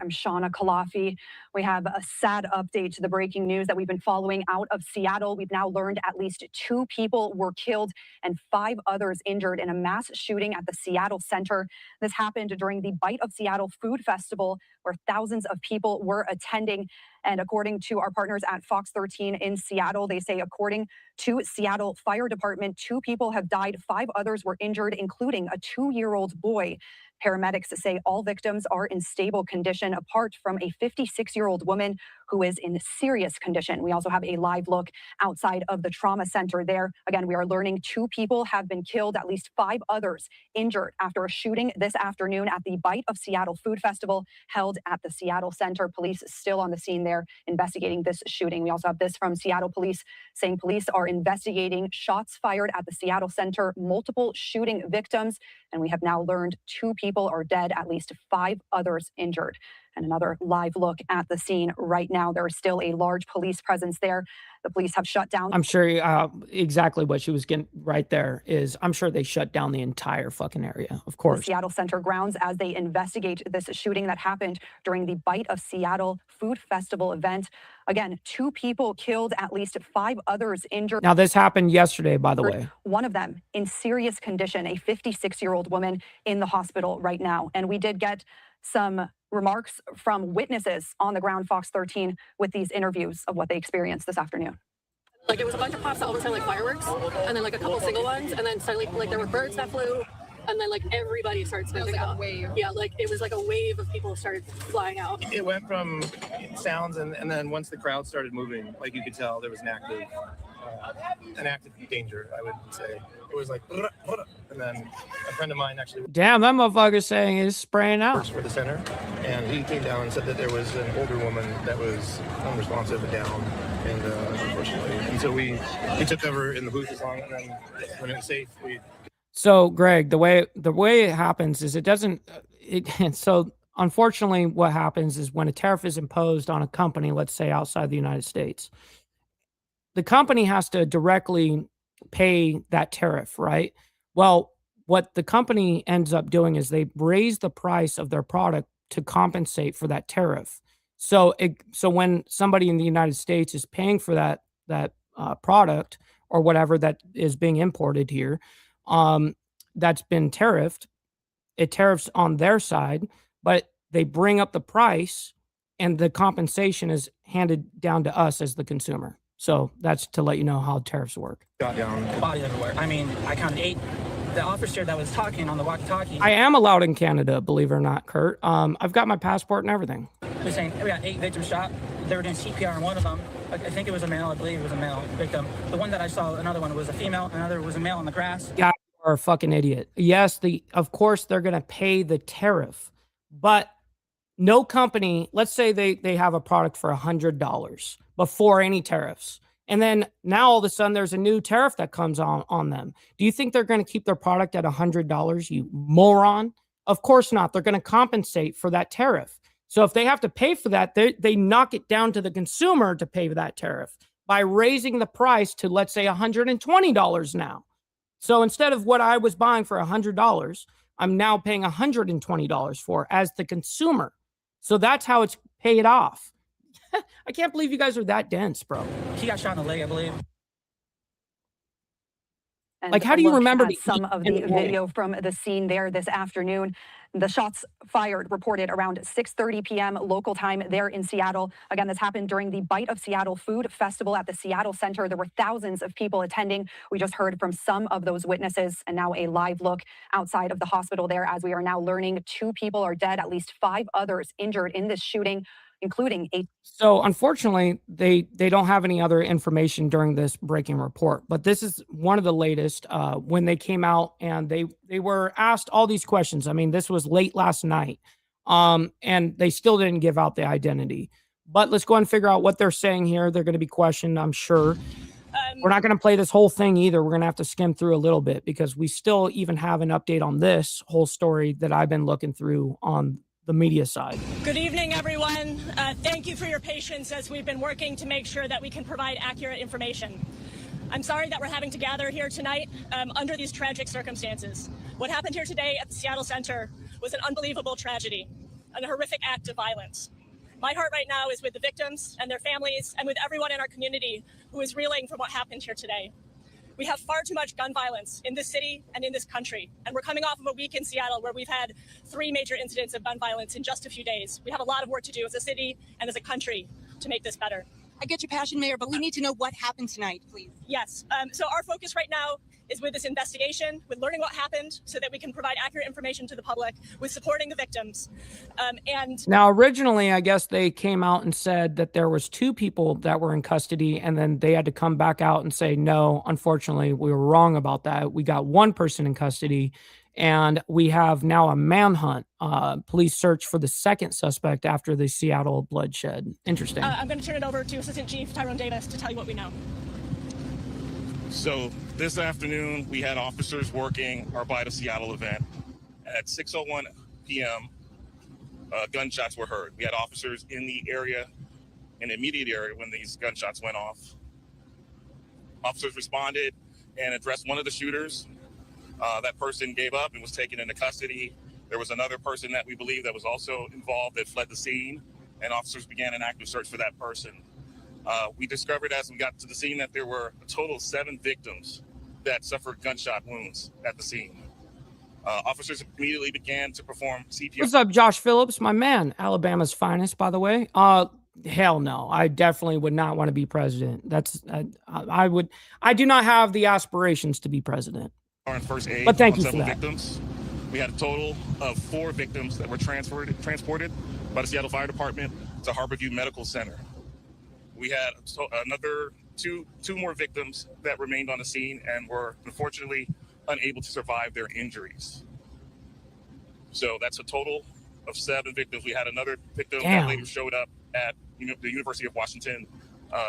I'm Shauna Kalafi. We have a sad update to the breaking news that we've been following out of Seattle. We've now learned at least 2 people were killed and 5 others injured in a mass shooting at the Seattle Center. This happened during the Bite of Seattle Food Festival, where thousands of people were attending. And according to our partners at Fox 13 in Seattle, they say, according to Seattle Fire Department, 2 people have died, 5 others were injured, including a 2-year-old boy. Paramedics say all victims are in stable condition, apart from a 56-year-old woman who is in serious condition. We also have a live look outside of the trauma center there. Again, we are learning 2 people have been killed, at least 5 others injured after a shooting this afternoon at the Bite of Seattle Food Festival held at the Seattle Center. Police still on the scene there investigating this shooting. We also have this from Seattle police saying police are investigating shots fired at the Seattle Center, multiple shooting victims. And we have now learned 2 people are dead, at least 5 others injured. And another live look at the scene right now. There is still a large police presence there. The police have shut down. I'm sure exactly what she was getting right there is, I'm sure they shut down the entire fucking area, of course. The Seattle Center grounds as they investigate this shooting that happened during the Bite of Seattle Food Festival event. Again, 2 people killed, at least 5 others injured. Now, this happened yesterday, by the way. One of them in serious condition, a 56-year-old woman in the hospital right now. And we did get some remarks from witnesses on the ground, Fox 13, with these interviews of what they experienced this afternoon. Like, it was a bunch of pops that almost sounded like fireworks, and then like a couple single ones, and then suddenly like there were birds that flew, and then like everybody started spinning out. Yeah, like it was like a wave of people started flying out. It went from sounds, and then once the crowd started moving, like you could tell there was an active danger, I would say. It was like, and then a friend of mine actually. Damn, that motherfucker's saying is spraying out. For the center, and he came down and said that there was an older woman that was unresponsive and down, and unfortunately, and so we took cover in the booth as long, and then when it was safe, we. So, Greg, the way it happens is so unfortunately what happens is when a tariff is imposed on a company, let's say outside the United States, the company has to directly pay that tariff, right? Well, what the company ends up doing is they raise the price of their product to compensate for that tariff. So when somebody in the United States is paying for that product or whatever that is being imported here, that's been tariffed, it tariffs on their side, but they bring up the price and the compensation is handed down to us as the consumer. So that's to let you know how tariffs work. Got down, body everywhere. I mean, I counted 8. The officer that was talking on the walkie-talkie. I am allowed in Canada, believe it or not, Kurt. I've got my passport and everything. They're saying we got 8 victims shot. They were doing CPR on one of them. I think it was a male. I believe it was a male victim. The one that I saw, another one was a female. Another was a male on the grass. Yeah, you are a fucking idiot. Yes, of course they're going to pay the tariff, but no company, let's say they have a product for $100 before any tariffs. And then now all of a sudden there's a new tariff that comes on them. Do you think they're going to keep their product at $100, you moron? Of course not. They're going to compensate for that tariff. So if they have to pay for that, they knock it down to the consumer to pay for that tariff by raising the price to, let's say, $120 now. So instead of what I was buying for $100, I'm now paying $120 for as the consumer. So that's how it's paid off. I can't believe you guys are that dense, bro. He got shot in the leg, I believe. And like, how do you remember some of the video from the scene there this afternoon? The shots fired reported around 6:30 p.m. local time there in Seattle. Again, this happened during the Bite of Seattle Food Festival at the Seattle Center. There were thousands of people attending. We just heard from some of those witnesses, and now a live look outside of the hospital there as we are now learning 2 people are dead, at least 5 others injured in this shooting, including a... So unfortunately, they don't have any other information during this breaking report, but this is one of the latest when they came out and they were asked all these questions. I mean, this was late last night, and they still didn't give out the identity. But let's go and figure out what they're saying here. They're going to be questioned, I'm sure. We're not going to play this whole thing either. We're going to have to skim through a little bit because we still even have an update on this whole story that I've been looking through on the media side. Good evening, everyone. Thank you for your patience as we've been working to make sure that we can provide accurate information. I'm sorry that we're having to gather here tonight under these tragic circumstances. What happened here today at the Seattle Center was an unbelievable tragedy, and a horrific act of violence. My heart right now is with the victims and their families and with everyone in our community who is reeling from what happened here today. We have far too much gun violence in this city and in this country. And we're coming off of a week in Seattle where we've had 3 major incidents of gun violence in just a few days. We have a lot of work to do as a city and as a country to make this better. I get your passion, Mayor, but we need to know what happened tonight, please. Yes. So our focus right now is with this investigation, with learning what happened so that we can provide accurate information to the public, with supporting the victims. And now, originally, I guess they came out and said that there was 2 people that were in custody, and then they had to come back out and say, no, unfortunately, we were wrong about that. We got 1 person in custody, and we have now a manhunt, police search for the 2nd suspect after the Seattle bloodshed. Interesting. I'm going to turn it over to Assistant Chief Tyrone Davis to tell you what we know. So this afternoon, we had officers working our Bite of Seattle event. At 6:01 p.m., gunshots were heard. We had officers in the area, in the immediate area when these gunshots went off. Officers responded and addressed one of the shooters. That person gave up and was taken into custody. There was another person that we believe that was also involved that fled the scene, and officers began an active search for that person. We discovered as we got to the scene that there were a total of 7 victims that suffered gunshot wounds at the scene. Officers immediately began to perform CPR. What's up, Josh Phillips, my man, Alabama's finest, by the way. Hell no, I definitely would not want to be president. That's I do not have the aspirations to be president. In first aid, but thank you for 7 that. victims. We had a total of 4 victims that were transported by the Seattle Fire Department to Harborview Medical Center. We had another two more victims that remained on the scene and were unfortunately unable to survive their injuries. So that's a total of 7 victims. We had another victim that later showed up at the University of Washington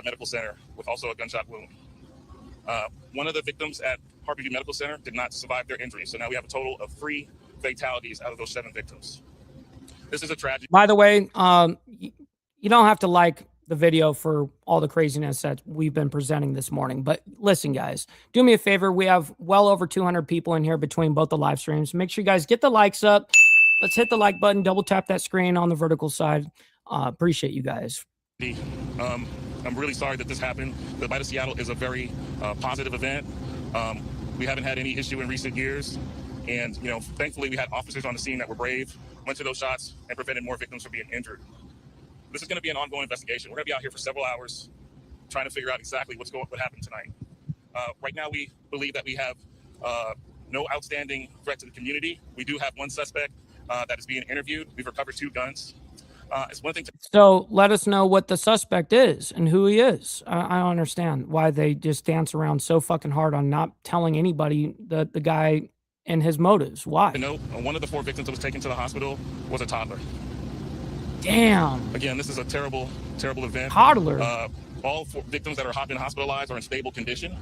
Medical Center with also a gunshot wound. One of the victims at Harborview Medical Center did not survive their injuries. So now we have a total of 3 fatalities out of those 7 victims. This is a tragedy. By the way, you don't have to like the video for all the craziness that we've been presenting this morning. But listen, guys, do me a favor. We have well over 200 people in here between both the live streams. Make sure you guys get the likes up. Let's hit the like button. Double tap that screen on the vertical side. Appreciate you guys. I'm really sorry that this happened. The Bite of Seattle is a very positive event. We haven't had any issue in recent years. And, thankfully we had officers on the scene that were brave, went to those shots, and prevented more victims from being injured. This is going to be an ongoing investigation. We're going to be out here for several hours trying to figure out exactly what happened tonight. Right now, we believe that we have no outstanding threat to the community. We do have one suspect that is being interviewed. We've recovered 2 guns. It's one thing to So let us know what the suspect is and who he is. I don't understand why they just dance around so fucking hard on not telling anybody the guy and his motives. Why? know one of the 4 victims that was taken to the hospital was a toddler. Damn. Again, this is a terrible, terrible event. Toddler. All 4 victims that are been hospitalized are in stable condition.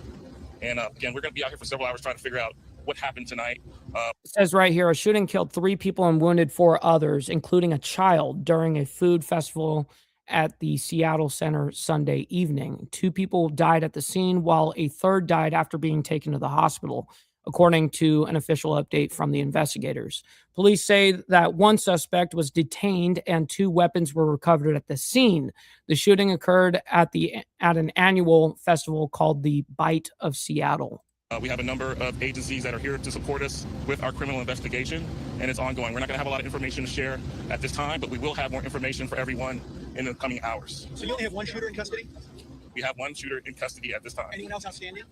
And again, we're going to be out here for several hours trying to figure out what happened tonight. It says right here, a shooting killed 3 people and wounded 4 others, including a child, during a food festival at the Seattle Center Sunday evening. 2 people died at the scene, while a third died after being taken to the hospital, according to an official update from the investigators. Police say that 1 suspect was detained and 2 weapons were recovered at the scene. The shooting occurred at an annual festival called the Bite of Seattle. We have a number of agencies that are here to support us with our criminal investigation, and it's ongoing. We're not going to have a lot of information to share at this time, but we will have more information for everyone in the coming hours. So you only have 1 shooter in custody? We have 1 shooter in custody at this time. Anyone else outstanding?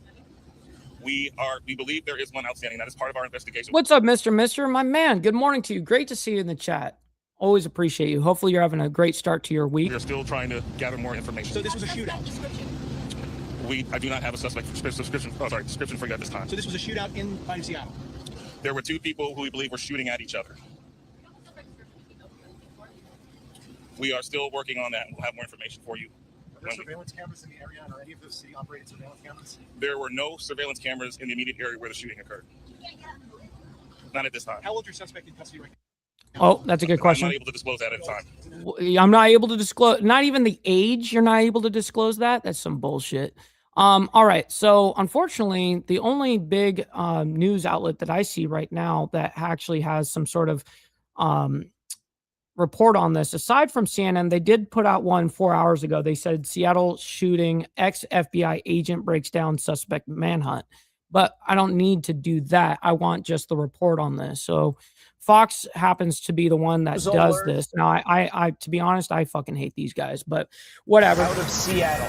We believe there is 1 outstanding. That is part of our investigation. What's up, Mr. My man? Good morning to you. Great to see you in the chat. Always appreciate you. Hopefully you're having a great start to your week. We are still trying to gather more information. So this was a shootout? I do not have a suspect description for you at this time. So this was a shootout in Seattle? There were 2 people who we believe were shooting at each other. We are still working on that. We'll have more information for you. Were there surveillance cameras in the area, or any of the city-operated surveillance cameras? There were no surveillance cameras in the immediate area where the shooting occurred. Not at this time. How old is your suspect in custody right now? Oh, that's a good question. I'm not able to disclose that at the time. I'm not able to disclose, not even the age. You're not able to disclose that. That's some bullshit. All right. So unfortunately, the only big news outlet that I see right now that actually has some sort of report on this, aside from CNN, they did put out one 4 hours ago. They said Seattle shooting, ex-FBI agent breaks down suspect manhunt. But I don't need to do that. I want just the report on this. So Fox happens to be the one that does this. Now, I to be honest, I fucking hate these guys, but whatever. Out of Seattle,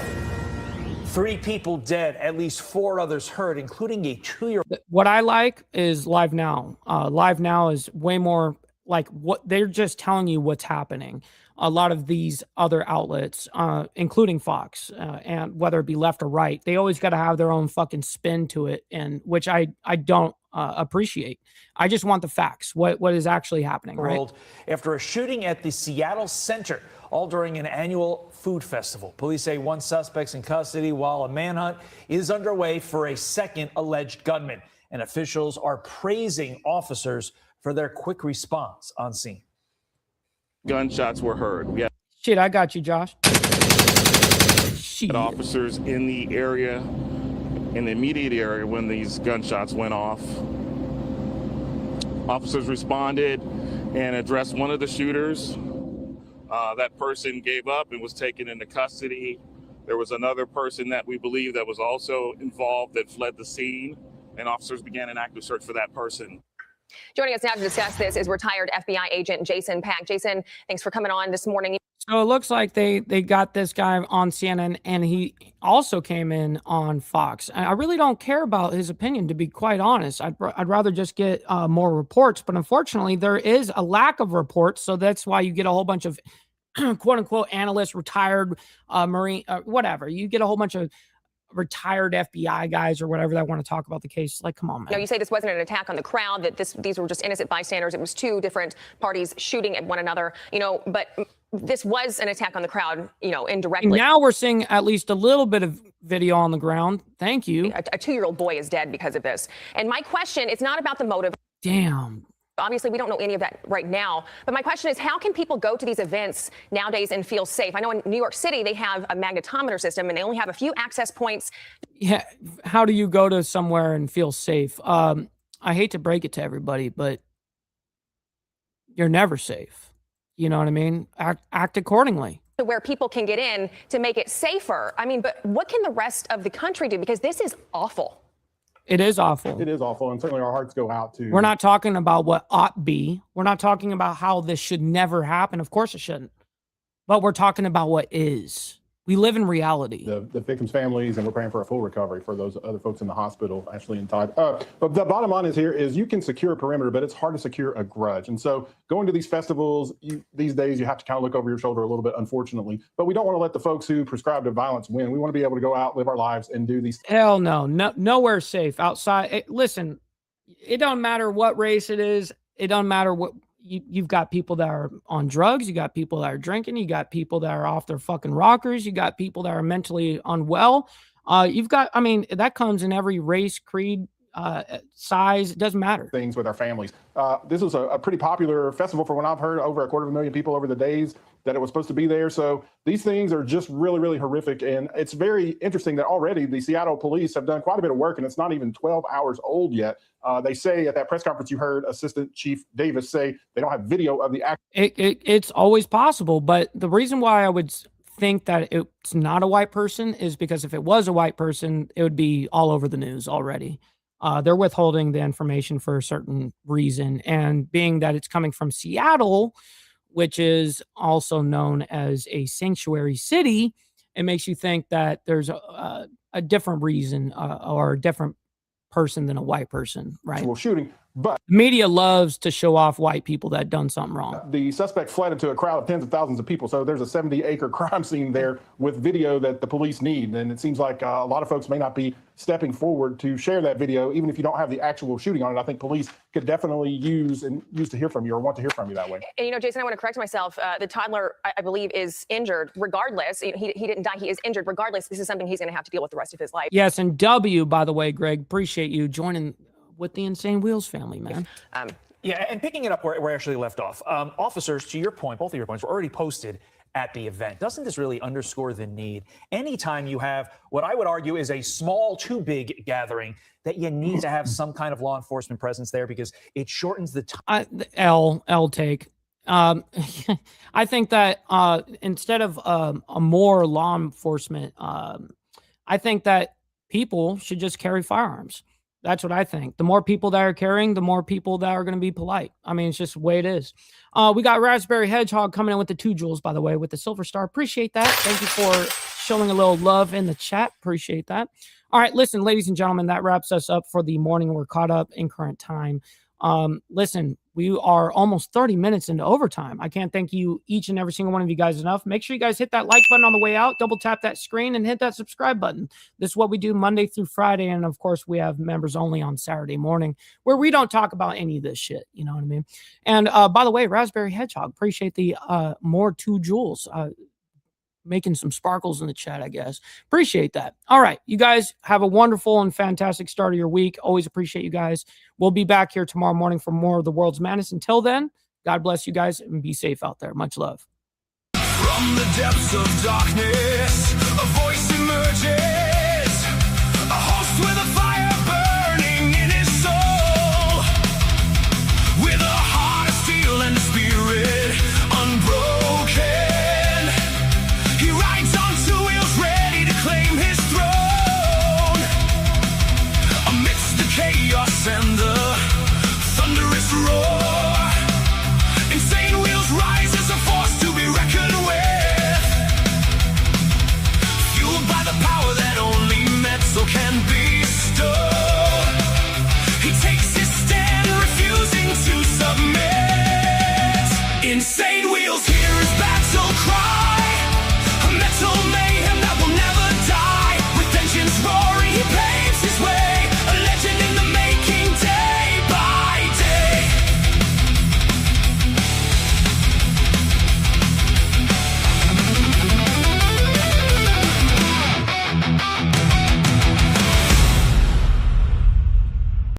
3 people dead, at least 4 others hurt, including a 2-year-old. What I like is Live Now. Live Now is way more like what they're just telling you what's happening. A lot of these other outlets, including Fox, and whether it be left or right, they always got to have their own fucking spin to it, and which I don't appreciate. I just want the facts. What is actually happening, right? After a shooting at the Seattle Center, all during an annual food festival. Police say 1 suspect's in custody while a manhunt is underway for a 2nd alleged gunman. And officials are praising officers for their quick response on scene. Gunshots were heard. We had Shit, I got you, Josh. officers in the area, in the immediate area when these gunshots went off. Officers responded and addressed one of the shooters. That person gave up and was taken into custody. There was another person that we believe that was also involved that fled the scene, and officers began an active search for that person. Joining us now to discuss this is retired FBI agent Jason Pack. Jason, thanks for coming on this morning. So it looks like they got this guy on CNN, and he also came in on Fox. I really don't care about his opinion, to be quite honest. I'd rather just get more reports. But unfortunately, there is a lack of reports. So that's why you get a whole bunch of quote unquote analysts, retired Marine, whatever. You get a whole bunch of retired FBI guys or whatever that want to talk about the case. Like, come on, man. You know, you say this wasn't an attack on the crowd, that these were just innocent bystanders. It was 2 different parties shooting at one another, you know, but this was an attack on the crowd, you know, indirectly. And now we're seeing at least a little bit of video on the ground. Thank you. A 2-year-old boy is dead because of this. And my question, it's not about the motive. Damn. Obviously, we don't know any of that right now. But my question is, how can people go to these events nowadays and feel safe? I know in New York City, they have a magnetometer system and they only have a few access points. Yeah. How do you go to somewhere and feel safe? I hate to break it to everybody, but you're never safe. You know what I mean? Act accordingly. Where people can get in to make it safer. I mean, but what can the rest of the country do? Because this is awful. It is awful. It is awful, and certainly our hearts go out to... We're not talking about what ought be. We're not talking about how this should never happen. Of course it shouldn't. But we're talking about what is. We live in reality. The victims' families, and we're praying for a full recovery for those other folks in the hospital, Ashley and Todd. But the bottom line is here is you can secure a perimeter, but it's hard to secure a grudge. And so going to these festivals, these days you have to kind of look over your shoulder a little bit, unfortunately. But we don't want to let the folks who prescribe to violence win. We want to be able to go out, live our lives, and do these. Hell no. Nowhere safe outside. Listen, it don't matter what race it is. It don't matter what. You've got people that are on drugs. You got people that are drinking. You got people that are off their fucking rockers. You got people that are mentally unwell. You've got, I mean, that comes in every race, creed, size. It doesn't matter. Things with our families. This was a pretty popular festival for when I've heard over 250,000 people over the days that it was supposed to be there. So these things are just really, really horrific. And it's very interesting that already the Seattle police have done quite a bit of work, and it's not even 12 hours old yet. They say at that press conference you heard Assistant Chief Davis say they don't have video of the act. It's always possible. But the reason why I would think that it's not a white person is because if it was a white person, it would be all over the news already. They're withholding the information for a certain reason. And being that it's coming from Seattle, which is also known as a sanctuary city, it makes you think that there's a different reason or a different person than a white person, right? Shooting, but media loves to show off white people that done something wrong. The suspect fled into a crowd of tens of thousands of people. So there's a 70-acre crime scene there with video that the police need. And it seems like a lot of folks may not be stepping forward to share that video, even if you don't have the actual shooting on it. I think police could definitely use to hear from you or want to hear from you that way. And, you know, Jason, I want to correct myself. The toddler, I believe, is injured regardless. He didn't die. He is injured regardless. This is something he's going to have to deal with the rest of his life. Yes, and W, by the way, Greg, appreciate you joining with the Insane Wheels family, man. Yeah, and picking it up where Ashley left off, officers, to your point, both of your points, were already posted at the event. Doesn't this really underscore the need? Anytime you have what I would argue is a small to big gathering, that you need to have some kind of law enforcement presence there because it shortens the time. L take. I think that instead of a more law enforcement, I think that people should just carry firearms. That's what I think. The more people that are carrying, the more people that are going to be polite. I mean, it's just the way it is. We got Raspberry Hedgehog coming in with the 2 jewels, by the way, with the Silver Star. Appreciate that. Thank you for showing a little love in the chat. Appreciate that. All right, listen, ladies and gentlemen, that wraps us up for the morning. We're caught up in current time. Listen, we are almost 30 minutes into overtime. I can't thank you, each and every single one of you guys, enough. Make sure you guys hit that like button on the way out, double tap that screen, and hit that subscribe button. This is what we do Monday through Friday. And of course, we have members only on Saturday morning where we don't talk about any of this shit. You know what I mean? And by the way, Raspberry Hedgehog, appreciate the more 2 jewels. Making some sparkles in the chat, I guess. Appreciate that. All right, you guys have a wonderful and fantastic start of your week. Always appreciate you guys. We'll be back here tomorrow morning for more of the World's Madness. Until then, God bless you guys and be safe out there. Much love. From the depths of darkness, a voice emerges.